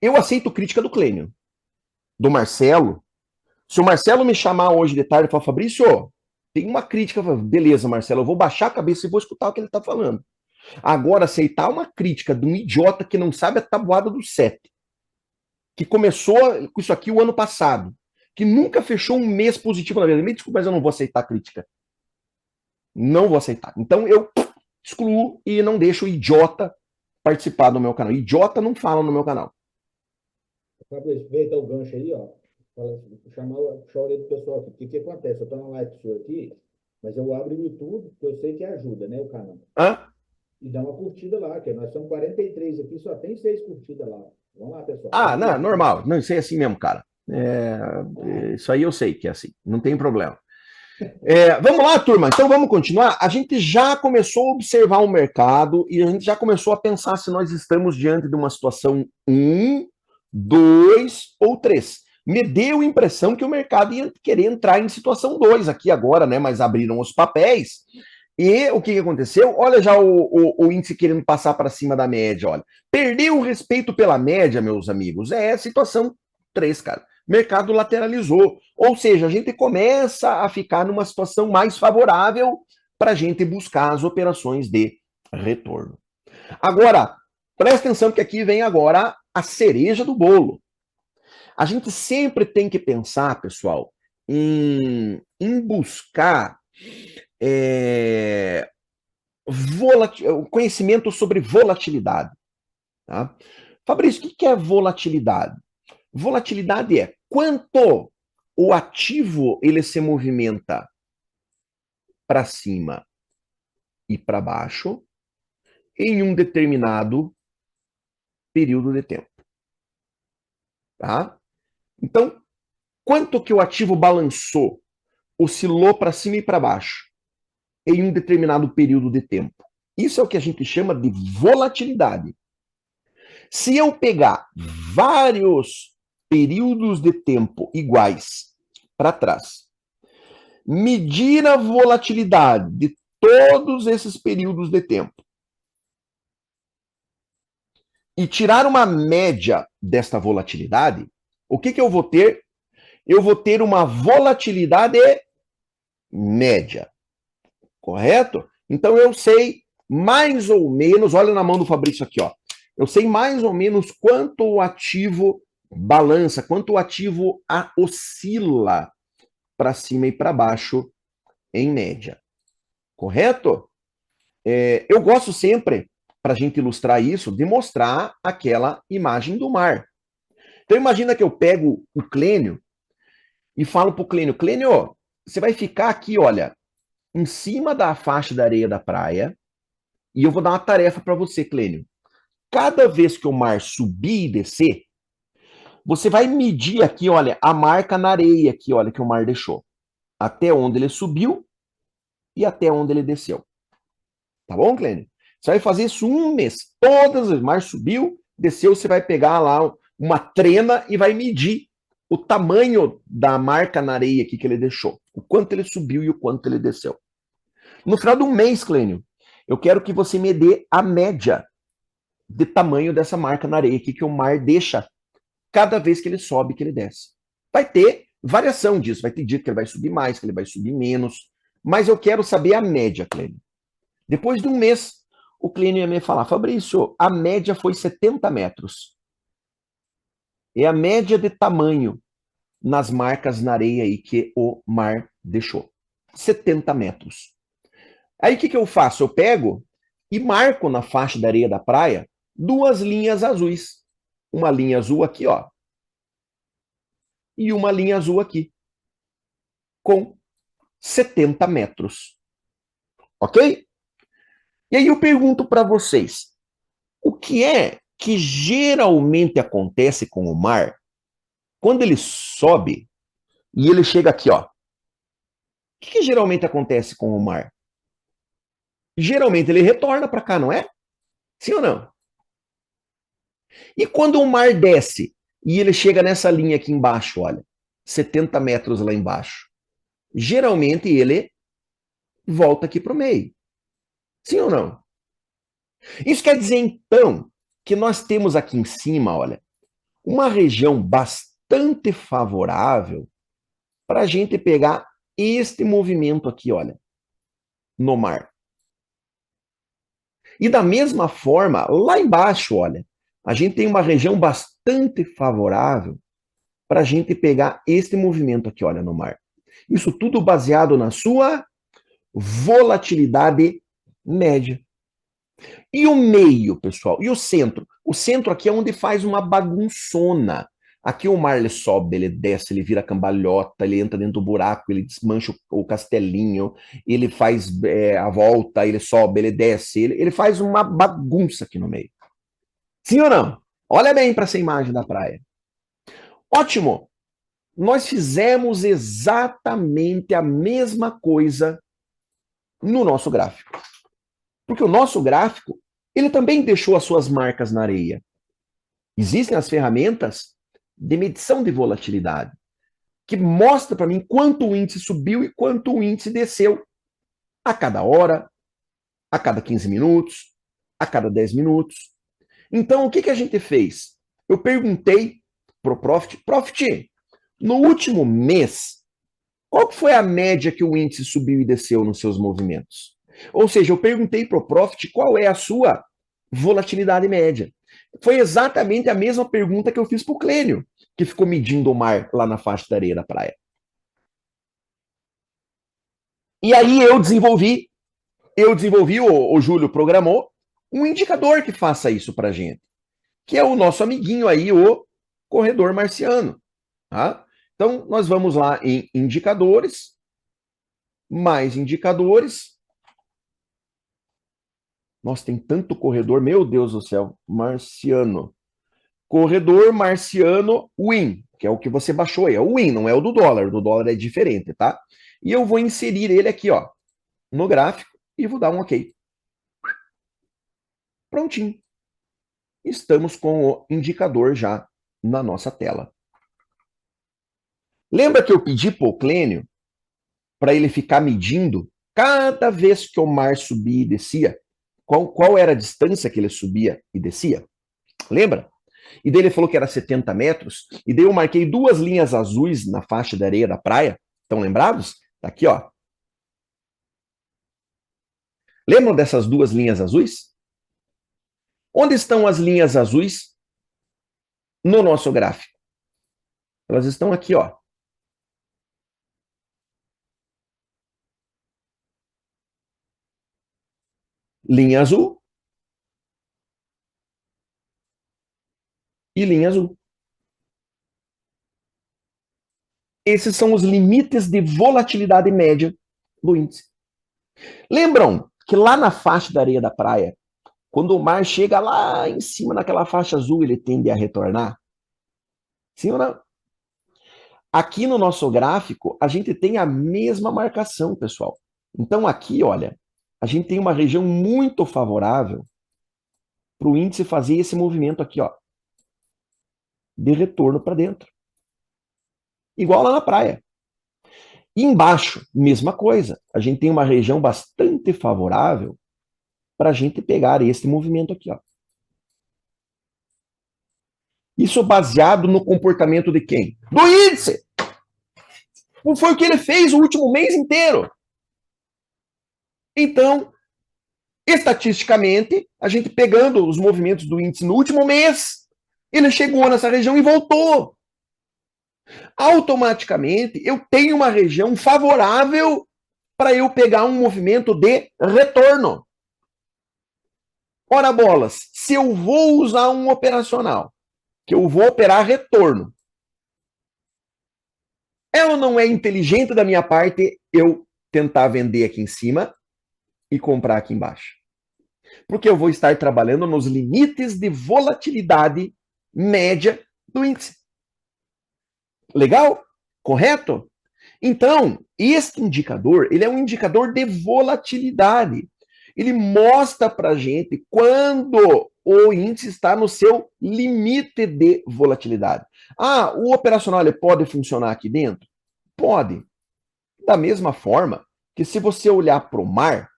Eu aceito crítica do Clênio, do Marcelo. Se o Marcelo me chamar hoje de tarde e falar, Fabrício, tem uma crítica, beleza, Marcelo, eu vou baixar a cabeça e vou escutar o que ele tá falando. Agora, aceitar uma crítica de um idiota que não sabe a tabuada do 7, que começou com isso aqui o ano passado, que nunca fechou um mês positivo na vida. Me desculpa, mas eu não vou aceitar a crítica. Não vou aceitar. Então eu excluo e não deixo o idiota participar do meu canal. Idiota não fala no meu canal. Fabrício, aproveita o gancho aí, ó. Puxar a orelha do pessoal aqui. O que que acontece? Eu estou na live sua aqui, mas eu abro o YouTube, que eu sei que ajuda, né, o canal. Hã? E dá uma curtida lá, que nós somos 43 aqui, só tem 6 curtidas lá. Vamos lá, pessoal. Dá Ah, uma não, curtida lá. normal. Não, isso é assim mesmo, cara. Isso aí eu sei que é assim. Não tem problema. Vamos lá, turma. Então vamos continuar. A gente já começou a observar o mercado e a gente já começou a pensar se nós estamos diante de uma situação um, 2 ou 3. Me deu a impressão que o mercado ia querer entrar em situação 2 aqui agora, né? Mas abriram os papéis. E o que aconteceu? Olha já o índice querendo passar para cima da média, olha. Perdeu o respeito pela média, meus amigos. É a situação 3, cara. Mercado lateralizou. Ou seja, a gente começa a ficar numa situação mais favorável para a gente buscar as operações de retorno. Agora, presta atenção que aqui vem agora a cereja do bolo. A gente sempre tem que pensar, pessoal, em buscar é, conhecimento sobre volatilidade. Tá? Fabrício, o que é volatilidade? Volatilidade é quanto o ativo ele se movimenta para cima e para baixo em um determinado período de tempo. Tá? Então, quanto que o ativo balançou, oscilou para cima e para baixo em um determinado período de tempo. Isso é o que a gente chama de volatilidade. Se eu pegar vários períodos de tempo iguais para trás, medir a volatilidade de todos esses períodos de tempo e tirar uma média desta volatilidade, o que eu vou ter? Eu vou ter uma volatilidade média, correto? Então eu sei mais ou menos, olha na mão do Fabrício aqui, ó. Eu sei mais ou menos quanto o ativo balança, quanto o ativo oscila para cima e para baixo em média. Correto? Eu gosto sempre, para a gente ilustrar isso, de mostrar aquela imagem do mar. Então imagina que eu pego o Clênio e falo para o Clênio, Clênio, você vai ficar aqui, olha, em cima da faixa da areia da praia, e eu vou dar uma tarefa para você, Clênio. Cada vez que o mar subir e descer, você vai medir aqui, olha, a marca na areia aqui, olha, que o mar deixou. Até onde ele subiu e até onde ele desceu. Tá bom, Clênio? Você vai fazer isso um mês. Todas as mar subiu, desceu, você vai pegar lá uma trena e vai medir o tamanho da marca na areia aqui que ele deixou. O quanto ele subiu e o quanto ele desceu. No final de um mês, Clênio, eu quero que você me dê a média de tamanho dessa marca na areia aqui que o mar deixa cada vez que ele sobe, que ele desce. Vai ter variação disso, vai ter dia que ele vai subir mais, que ele vai subir menos, mas eu quero saber a média, Clênio. Depois de um mês, o Clênio ia me falar, Fabrício, a média foi 70 metros. É a média de tamanho nas marcas na areia aí que o mar deixou. 70 metros. Aí o que eu faço? Eu pego e marco na faixa da areia da praia duas linhas azuis. Uma linha azul aqui, ó. E uma linha azul aqui. Com 70 metros. Ok? E aí eu pergunto para vocês, o que é que geralmente acontece com o mar quando ele sobe e ele chega aqui, ó? O que geralmente acontece com o mar? Geralmente ele retorna para cá, não é? Sim ou não? E quando o mar desce e ele chega nessa linha aqui embaixo, olha, 70 metros lá embaixo, geralmente ele volta aqui para o meio. Sim ou não? Isso quer dizer, então, que nós temos aqui em cima, olha, uma região bastante favorável para a gente pegar este movimento aqui, olha, no mar. E da mesma forma, lá embaixo, olha, a gente tem uma região bastante favorável para a gente pegar este movimento aqui, olha, no mar. Isso tudo baseado na sua volatilidade média. E o meio, pessoal? E o centro? O centro aqui é onde faz uma bagunçona. Aqui o mar ele sobe, ele desce, ele vira cambalhota, ele entra dentro do buraco, ele desmancha o castelinho, ele faz a volta, ele sobe, ele desce, ele faz uma bagunça aqui no meio. Sim ou não? Olha bem para essa imagem da praia. Ótimo! Nós fizemos exatamente a mesma coisa no nosso gráfico. Porque o nosso gráfico, ele também deixou as suas marcas na areia. Existem as ferramentas de medição de volatilidade, que mostra para mim quanto o índice subiu e quanto o índice desceu a cada hora, a cada 15 minutos, a cada 10 minutos. Então, o que a gente fez? Eu perguntei para o Profit, no último mês, qual foi a média que o índice subiu e desceu nos seus movimentos? Ou seja, eu perguntei para o Profit qual é a sua volatilidade média. Foi exatamente a mesma pergunta que eu fiz para o Clênio, que ficou medindo o mar lá na faixa da areia da praia. E aí eu desenvolvi, o Júlio programou, um indicador que faça isso para a gente, que é o nosso amiguinho aí, o corredor marciano. Tá? Então, nós vamos lá em indicadores, mais indicadores. Nossa, tem tanto corredor, meu Deus do céu, marciano. Corredor marciano WIN, que é o que você baixou aí. É o WIN, não é o do dólar é diferente, tá? E eu vou inserir ele aqui, ó, no gráfico e vou dar um OK. Prontinho. Estamos com o indicador já na nossa tela. Lembra que eu pedi para o Clênio para ele ficar medindo cada vez que o mar subia e descia? Qual era a distância que ele subia e descia? Lembra? E daí ele falou que era 70 metros, e daí eu marquei duas linhas azuis na faixa da areia da praia. Estão lembrados? Tá aqui, ó. Lembram dessas duas linhas azuis? Onde estão as linhas azuis no nosso gráfico? Elas estão aqui, ó. Linha azul e linha azul. Esses são os limites de volatilidade média do índice. Lembram que lá na faixa da areia da praia, quando o mar chega lá em cima naquela faixa azul, ele tende a retornar? Sim ou não? Aqui no nosso gráfico, a gente tem a mesma marcação, pessoal. Então aqui, olha, a gente tem uma região muito favorável para o índice fazer esse movimento aqui, ó, de retorno para dentro. Igual lá na praia. E embaixo, mesma coisa. A gente tem uma região bastante favorável para a gente pegar esse movimento aqui, ó. Isso baseado no comportamento de quem? Do índice! Foi o que ele fez o último mês inteiro. Então, estatisticamente, a gente pegando os movimentos do índice no último mês, ele chegou nessa região e voltou. Automaticamente, eu tenho uma região favorável para eu pegar um movimento de retorno. Ora bolas, se eu vou usar um operacional, que eu vou operar retorno, é ou não é inteligente da minha parte eu tentar vender aqui em cima e comprar aqui embaixo? Porque eu vou estar trabalhando nos limites de volatilidade média do índice. Legal? Correto? Então, este indicador, ele é um indicador de volatilidade. Ele mostra para a gente quando o índice está no seu limite de volatilidade. Ah, o operacional ele pode funcionar aqui dentro? Pode. Da mesma forma que se você olhar para o mar,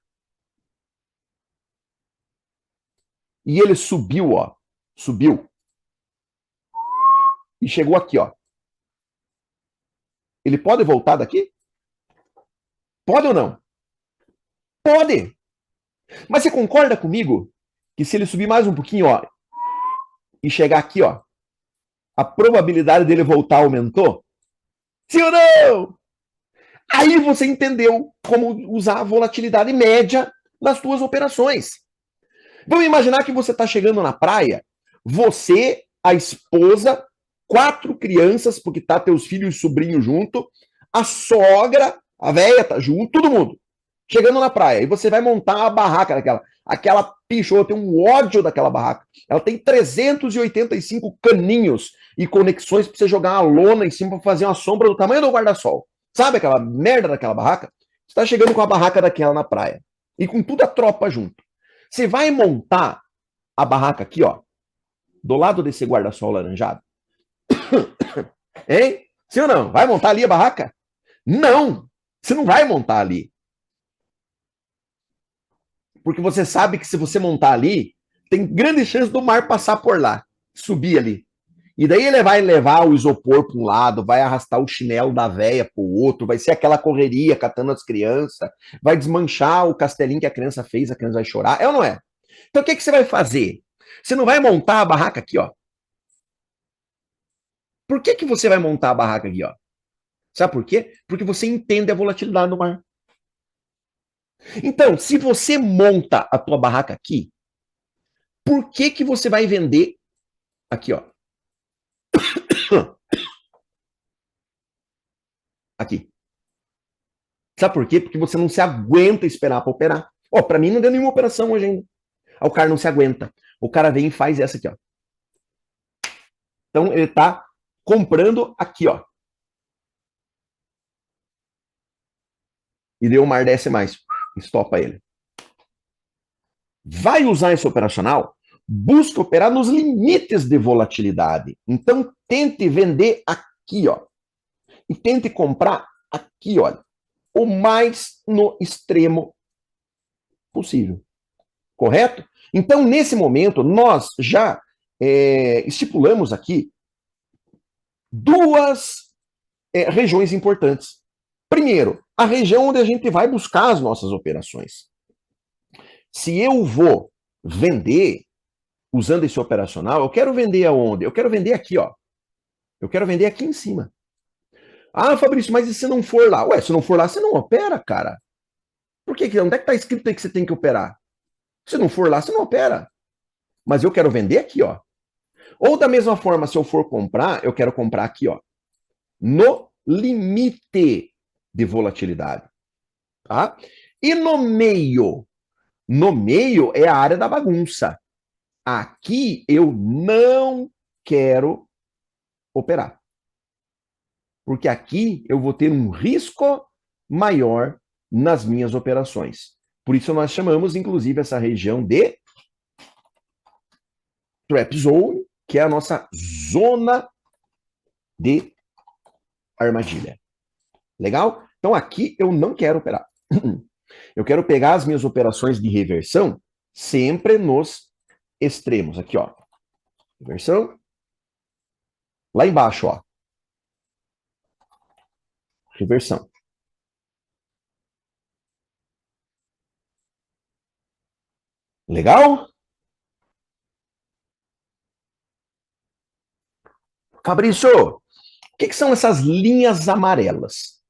e ele subiu, ó, subiu, e chegou aqui, ó. Ele pode voltar daqui? Pode ou não? Pode. Mas você concorda comigo que se ele subir mais um pouquinho, ó, e chegar aqui, ó, a probabilidade dele voltar aumentou? Sim ou não? Aí você entendeu como usar a volatilidade média das suas operações. Vamos imaginar que você está chegando na praia, você, a esposa, 4 crianças, porque tá teus filhos e sobrinhos junto, a sogra, a véia tá junto, todo mundo. Chegando na praia, e você vai montar a barraca daquela. Aquela pichou, tem um ódio daquela barraca. Ela tem 385 caninhos e conexões para você jogar uma lona em cima para fazer uma sombra do tamanho do guarda-sol. Sabe aquela merda daquela barraca? Você está chegando com a barraca daquela na praia. E com toda a tropa junto. Você vai montar a barraca aqui, ó, do lado desse guarda-sol laranjado? Hein? Sim ou não? Vai montar ali a barraca? Não! Você não vai montar ali. Porque você sabe que se você montar ali, tem grande chance do mar passar por lá, subir ali. E daí ele vai levar o isopor para um lado, vai arrastar o chinelo da véia para o outro, vai ser aquela correria catando as crianças, vai desmanchar o castelinho que a criança fez, a criança vai chorar. É ou não é? Então o que, que você vai fazer? Você não vai montar a barraca aqui, ó. Por que, que você vai montar a barraca aqui, ó? Sabe por quê? Porque você entende a volatilidade do mar. Então, se você monta a tua barraca aqui, por que que você vai vender aqui, ó? Aqui. Sabe por quê? Porque você não se aguenta esperar para operar. Ó, para mim não deu nenhuma operação hoje ainda. Aí o cara não se aguenta. O cara vem e faz essa aqui, ó. Então ele tá comprando aqui, ó. E deu o mar desce mais. Estopa ele. Vai usar esse operacional? Busca operar nos limites de volatilidade. Então tente vender aqui, ó. E tente comprar aqui, olha. O mais no extremo possível. Correto? Então, nesse momento, nós já estipulamos aqui duas regiões importantes. Primeiro, a região onde a gente vai buscar as nossas operações. Se eu vou vender usando esse operacional, eu quero vender aonde? Eu quero vender aqui, ó. Eu quero vender aqui em cima. Ah, Fabrício, mas e se não for lá? Ué, se não for lá, você não opera, cara. Por quê? Onde é que tá escrito aí que você tem que operar? Se não for lá, você não opera. Mas eu quero vender aqui, ó. Ou da mesma forma, se eu for comprar, eu quero comprar aqui, ó. No limite de volatilidade. Tá? E no meio? No meio é a área da bagunça. Aqui eu não quero operar. Porque aqui eu vou ter um risco maior nas minhas operações. Por isso nós chamamos, inclusive, essa região de trap zone, que é a nossa zona de armadilha. Legal? Então aqui eu não quero operar. Eu quero pegar as minhas operações de reversão sempre nos extremos. Aqui, ó. Reversão. Lá embaixo, ó. Reversão. Legal? Fabrício, o que são essas linhas amarelas?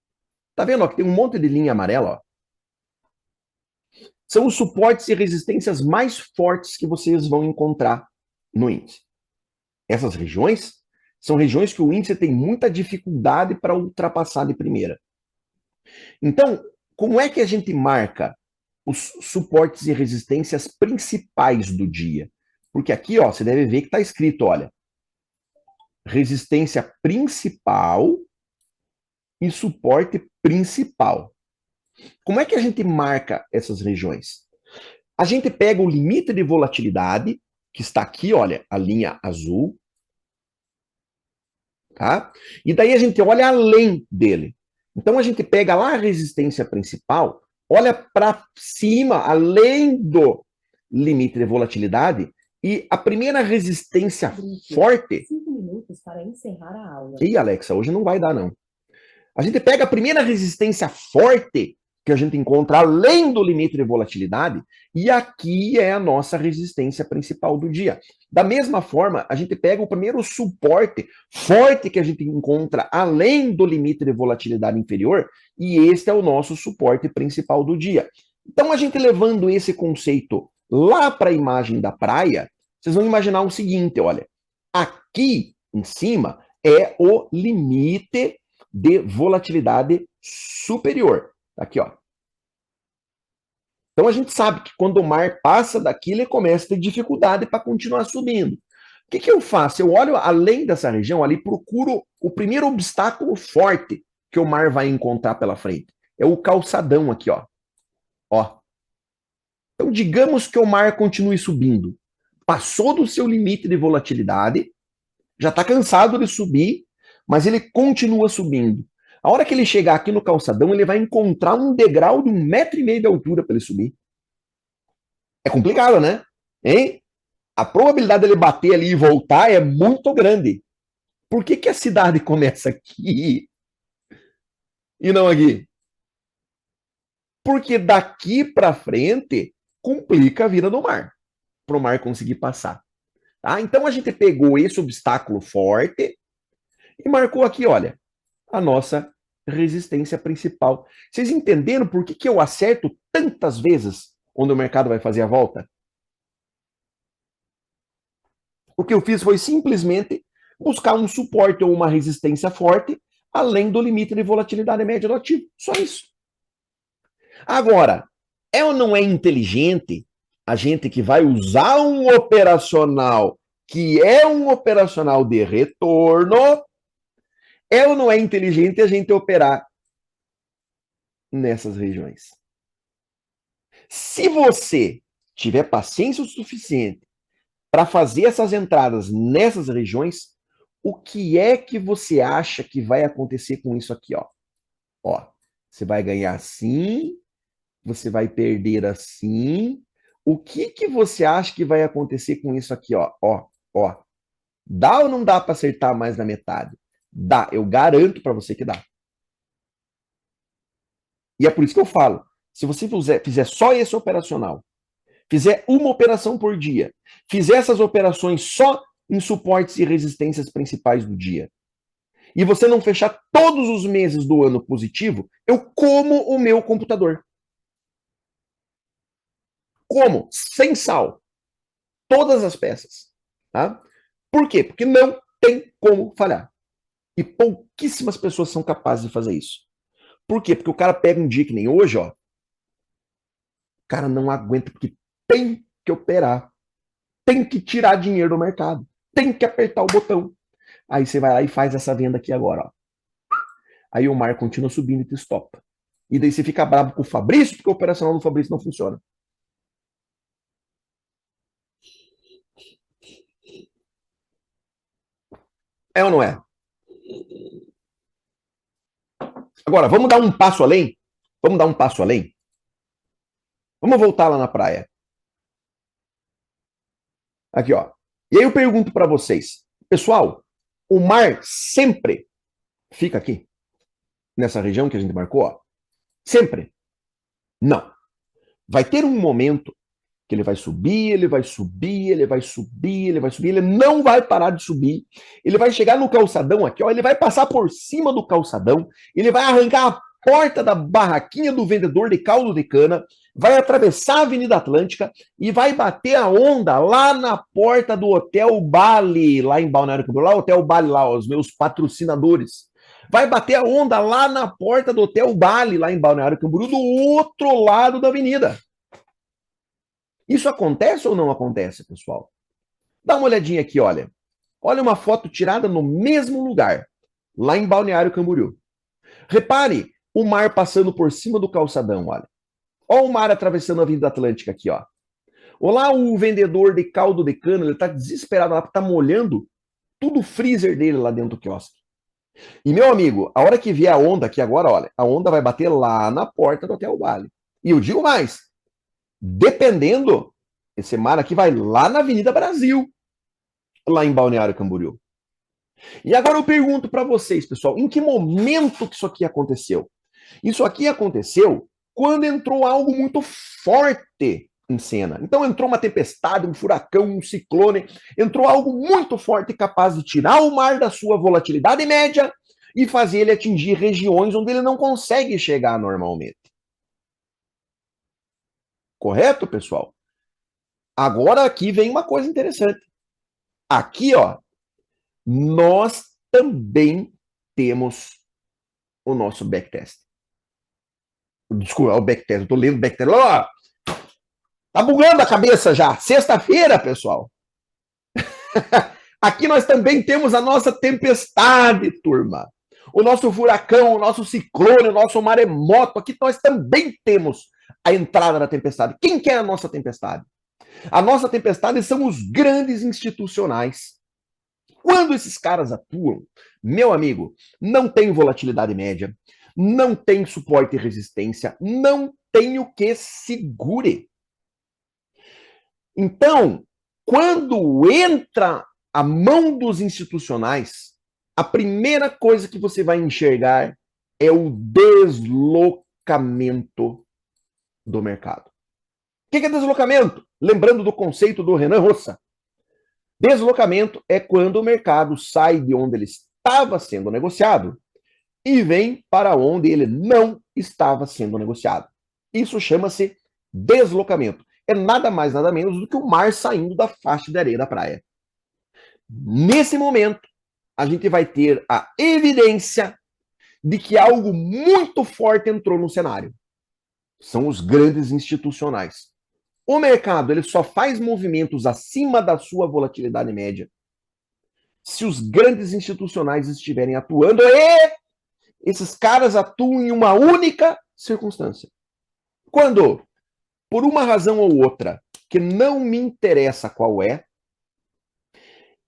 Tá vendo? Ó, que tem um monte de linha amarela, ó. São os suportes e resistências mais fortes que vocês vão encontrar no índice. Essas regiões são regiões que o índice tem muita dificuldade para ultrapassar de primeira. Então, como é que a gente marca os suportes e resistências principais do dia? Porque aqui, ó, você deve ver que está escrito, olha, resistência principal e suporte principal. Como é que a gente marca essas regiões? A gente pega o limite de volatilidade, que está aqui, olha, a linha azul, tá? E daí a gente olha além dele. Então a gente pega lá a resistência principal, olha para cima, além do limite de volatilidade, e a primeira resistência forte. 5 minutos para encerrar a aula. Ih, Alexa, hoje não vai dar, não. A gente pega a primeira resistência forte, que a gente encontra além do limite de volatilidade, e aqui é a nossa resistência principal do dia. Da mesma forma, a gente pega o primeiro suporte forte que a gente encontra além do limite de volatilidade inferior, e este é o nosso suporte principal do dia. Então, a gente levando esse conceito lá para a imagem da praia, vocês vão imaginar o seguinte, olha, aqui em cima é o limite de volatilidade superior. Aqui, ó. Então a gente sabe que quando o mar passa daqui, ele começa a ter dificuldade para continuar subindo. O que, que eu faço? Eu olho além dessa região ali, procuro o primeiro obstáculo forte que o mar vai encontrar pela frente. É o calçadão aqui, ó. Ó. Então digamos que o mar continue subindo. Passou do seu limite de volatilidade, já está cansado de subir, mas ele continua subindo. A hora que ele chegar aqui no calçadão, ele vai encontrar um degrau de 1,5 m de altura para ele subir. É complicado, né? Hein? A probabilidade dele bater ali e voltar é muito grande. Por que, que a cidade começa aqui e não aqui? Porque daqui para frente complica a vida do mar, para o mar conseguir passar. Tá? Então a gente pegou esse obstáculo forte e marcou aqui, olha, a nossa resistência principal. Vocês entenderam por que, que eu acerto tantas vezes onde o mercado vai fazer a volta? O que eu fiz foi simplesmente buscar um suporte ou uma resistência forte além do limite de volatilidade média do ativo. Só isso. Agora, é ou não é inteligente a gente que vai usar um operacional que é um operacional de retorno, é ou não é inteligente a gente operar nessas regiões? Se você tiver paciência o suficiente para fazer essas entradas nessas regiões, o que é que você acha que vai acontecer com isso aqui, ó? Ó, você vai ganhar assim, você vai perder assim. O que que você acha que vai acontecer com isso aqui, ó? Ó. Dá ou não dá para acertar mais na metade? Dá, eu garanto para você que dá. E é por isso que eu falo, se você fizer só esse operacional, fizer uma operação por dia, fizer essas operações só em suportes e resistências principais do dia, e você não fechar todos os meses do ano positivo, eu como o meu computador. Como? Sem sal. Todas as peças. Tá? Por quê? Porque não tem como falhar. E pouquíssimas pessoas são capazes de fazer isso. Por quê? Porque o cara pega um dia que nem hoje, ó. O cara não aguenta porque tem que operar. Tem que tirar dinheiro do mercado. Tem que apertar o botão. Aí você vai lá e faz essa venda aqui agora, ó. Aí o mar continua subindo e te estopa. E daí você fica bravo com o Fabrício, porque o operacional do Fabrício não funciona. É ou não é? Agora, vamos dar um passo além? Vamos dar um passo além? Vamos voltar lá na praia. Aqui, ó. E aí eu pergunto para vocês, pessoal, o mar sempre fica aqui, nessa região que a gente marcou, ó? Sempre? Não. Vai ter um momento que ele vai subir, ele vai subir, ele vai subir, ele vai subir, ele não vai parar de subir. Ele vai chegar no calçadão aqui, ó, ele vai passar por cima do calçadão, ele vai arrancar a porta da barraquinha do vendedor de caldo de cana, vai atravessar a Avenida Atlântica e vai bater a onda lá na porta do Hotel Bali, lá em Balneário Camboriú, lá Hotel Bali, lá, os meus patrocinadores. Vai bater a onda lá na porta do Hotel Bali, lá em Balneário Camboriú, do outro lado da avenida. Isso acontece ou não acontece, pessoal? Dá uma olhadinha aqui, olha. Olha uma foto tirada no mesmo lugar, lá em Balneário Camboriú. Repare o mar passando por cima do calçadão, olha. Olha o mar atravessando a Avenida Atlântica aqui, ó. Olá, o vendedor de caldo de cana, ele tá desesperado lá, tá molhando tudo o freezer dele lá dentro do quiosque. E, meu amigo, a hora que vier a onda aqui agora, olha, a onda vai bater lá na porta do Hotel Bali. E eu digo mais, dependendo, esse mar aqui vai lá na Avenida Brasil, lá em Balneário Camboriú. E agora eu pergunto para vocês, pessoal, em que momento que isso aqui aconteceu? Isso aqui aconteceu quando entrou algo muito forte em cena. Então entrou uma tempestade, um furacão, um ciclone, entrou algo muito forte capaz de tirar o mar da sua volatilidade média e fazer ele atingir regiões onde ele não consegue chegar normalmente. Correto, pessoal? Agora aqui vem uma coisa interessante. Aqui, ó, nós também temos o nosso backtest. Desculpa, o backtest, eu tô lendo o backtest. Ó, tá bugando a cabeça já. Sexta-feira, pessoal. Aqui nós também temos a nossa tempestade, turma. O nosso furacão, o nosso ciclone, o nosso maremoto. Aqui nós também temos a entrada da tempestade. Quem que é a nossa tempestade? A nossa tempestade são os grandes institucionais. Quando esses caras atuam, meu amigo, não tem volatilidade média, não tem suporte e resistência, não tem o que segure. Então, quando entra a mão dos institucionais, a primeira coisa que você vai enxergar é o deslocamento do mercado. O que é deslocamento? Lembrando do conceito do Renan Roça. Deslocamento é quando o mercado sai de onde ele estava sendo negociado e vem para onde ele não estava sendo negociado. Isso chama-se deslocamento. É nada mais, nada menos do que o mar saindo da faixa de areia da praia. Nesse momento, a gente vai ter a evidência de que algo muito forte entrou no cenário. São os grandes institucionais. O mercado ele só faz movimentos acima da sua volatilidade média se os grandes institucionais estiverem atuando e esses caras atuam em uma única circunstância. Quando, por uma razão ou outra, que não me interessa qual é,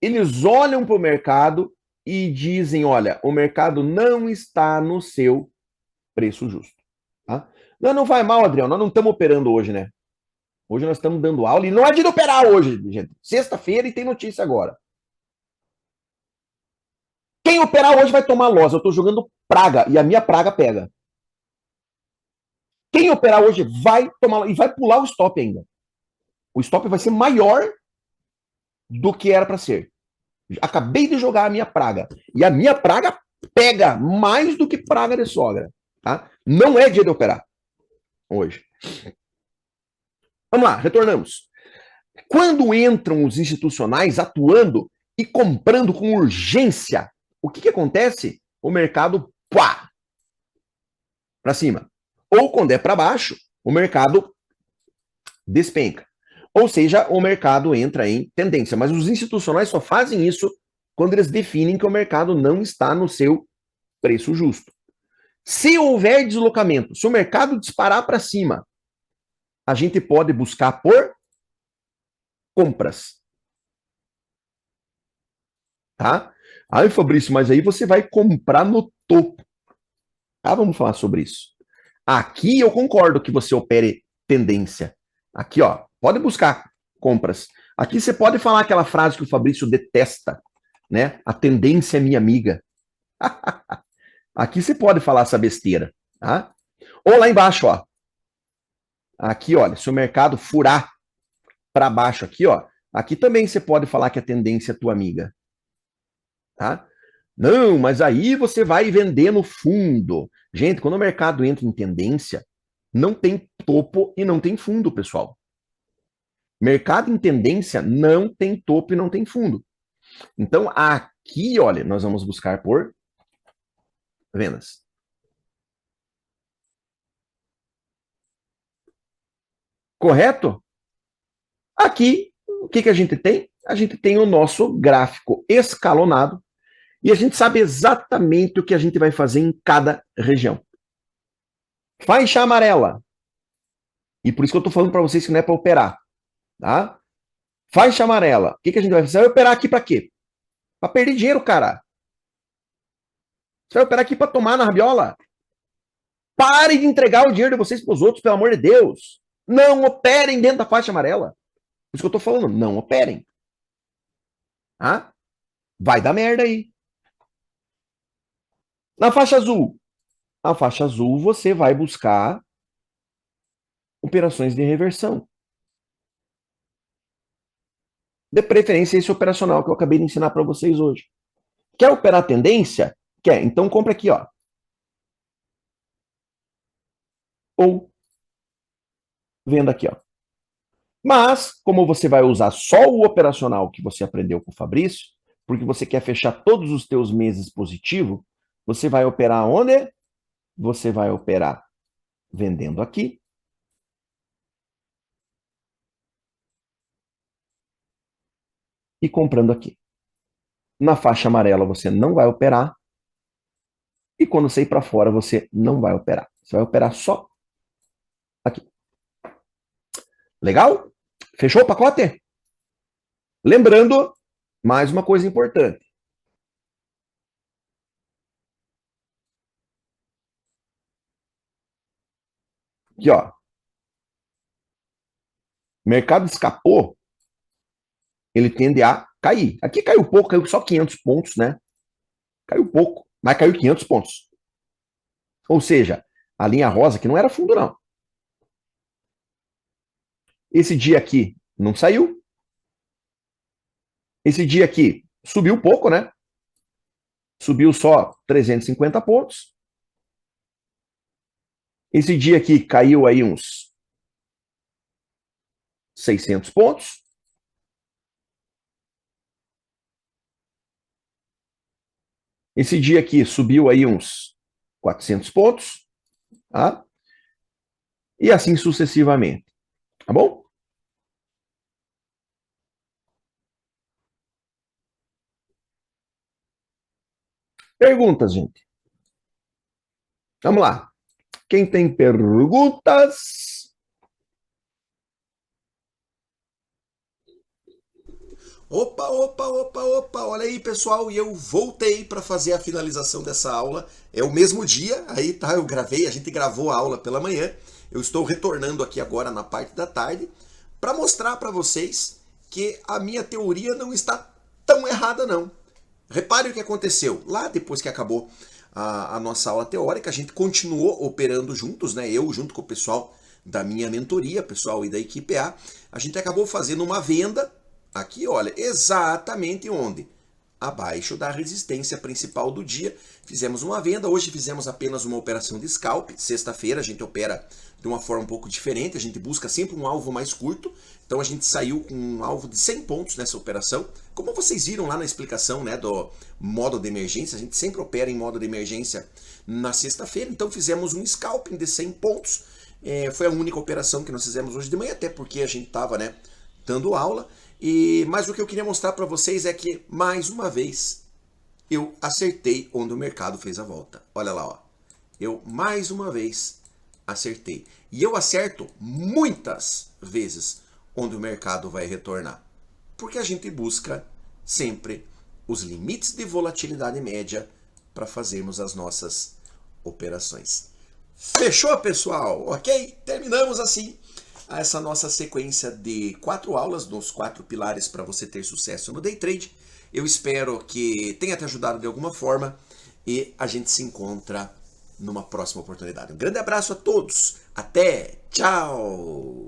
eles olham para o mercado e dizem, olha, o mercado não está no seu preço justo. Tá? Não vai mal, Adriano, nós não estamos operando hoje, né? Hoje nós estamos dando aula e não é de operar hoje, gente. Sexta-feira e tem notícia agora. Quem operar hoje vai tomar loss. Eu estou jogando praga e a minha praga pega. Quem operar hoje vai tomar e vai pular o stop ainda. O stop vai ser maior do que era para ser. Acabei de jogar a minha praga e a minha praga pega mais do que praga de sogra. Tá? Não é dia de operar hoje. Vamos lá, retornamos. Quando entram os institucionais atuando e comprando com urgência, o que acontece? O mercado pá, para cima. Ou quando é para baixo, o mercado despenca. Ou seja, o mercado entra em tendência. Mas os institucionais só fazem isso quando eles definem que o mercado não está no seu preço justo. Se houver deslocamento, se o mercado disparar para cima, a gente pode buscar por compras. Tá? Aí, Fabrício, mas aí você vai comprar no topo. Tá, vamos falar sobre isso. Aqui eu concordo que você opere tendência. Aqui, ó, pode buscar compras. Aqui você pode falar aquela frase que o Fabrício detesta, né? A tendência é minha amiga. Aqui você pode falar essa besteira, tá? Ou lá embaixo, ó. Aqui, olha, se o mercado furar para baixo aqui, ó, aqui também você pode falar que a tendência é tua amiga. Tá? Não, mas aí você vai vender no fundo. Gente, quando o mercado entra em tendência, não tem topo e não tem fundo, pessoal. Mercado em tendência não tem topo e não tem fundo. Então, aqui, olha, nós vamos buscar por vendas. Correto? Aqui, o que a gente tem? A gente tem o nosso gráfico escalonado e a gente sabe exatamente o que a gente vai fazer em cada região. Faixa amarela. E por isso que eu estou falando para vocês que não é para operar. Tá? Faixa amarela. O que a gente vai fazer? Você vai operar aqui para quê? Para perder dinheiro, cara. Você vai operar aqui para tomar na rabiola. Pare de entregar o dinheiro de vocês para os outros, pelo amor de Deus. Não operem dentro da faixa amarela. Por isso que eu estou falando, não operem. Tá? Vai dar merda aí. Na faixa azul. Na faixa azul você vai buscar operações de reversão. De preferência, esse operacional que eu acabei de ensinar para vocês hoje. Quer operar tendência? Quer? Então compra aqui, ó. Ou venda aqui, ó. Mas, como você vai usar só o operacional que você aprendeu com o Fabrício, porque você quer fechar todos os teus meses positivo, você vai operar onde? Você vai operar vendendo aqui e comprando aqui. Na faixa amarela você não vai operar e quando sair para fora você não vai operar. Você vai operar só aqui. Legal? Fechou o pacote? Lembrando, mais uma coisa importante. Aqui, ó. Mercado escapou, ele tende a cair. Aqui caiu pouco, caiu só 500 pontos, né? Caiu pouco, mas caiu 500 pontos. Ou seja, a linha rosa que não era fundo, não. Esse dia aqui não saiu. Esse dia aqui subiu pouco, né? Subiu só 350 pontos. Esse dia aqui caiu aí uns 600 pontos. Esse dia aqui subiu aí uns 400 pontos. Tá? E assim sucessivamente. Tá bom? Perguntas, gente. Vamos lá. Quem tem perguntas? Opa, opa, opa, opa, olha aí pessoal, e eu voltei para fazer a finalização dessa aula. É o mesmo dia, aí tá, eu gravei, a gente gravou a aula pela manhã. Eu estou retornando aqui agora na parte da tarde para mostrar para vocês que a minha teoria não está tão errada não. Repare o que aconteceu. Lá depois que acabou a nossa aula teórica, a gente continuou operando juntos, né? Eu junto com o pessoal da minha mentoria, pessoal e da equipe a gente acabou fazendo uma venda aqui, olha, exatamente onde? Abaixo da resistência principal do dia. Fizemos uma venda, hoje fizemos apenas uma operação de scalp. Sexta-feira a gente opera de uma forma um pouco diferente, a gente busca sempre um alvo mais curto. Então a gente saiu com um alvo de 100 pontos nessa operação. Como vocês viram lá na explicação, né, do modo de emergência, a gente sempre opera em modo de emergência na sexta-feira. Então fizemos um scalping de 100 pontos. Foi a única operação que nós fizemos hoje de manhã, até porque a gente estava, né, dando aula. Mas o que eu queria mostrar para vocês é que, mais uma vez, eu acertei onde o mercado fez a volta. Olha lá, ó. Eu, mais uma vez, acertei. E eu acerto muitas vezes onde o mercado vai retornar. Porque a gente busca sempre os limites de volatilidade média para fazermos as nossas operações. Fechou, pessoal? Ok? Terminamos assim essa nossa sequência de 4 aulas, dos 4 pilares para você ter sucesso no day trade. Eu espero que tenha te ajudado de alguma forma e a gente se encontra numa próxima oportunidade. Um grande abraço a todos. Até. Tchau.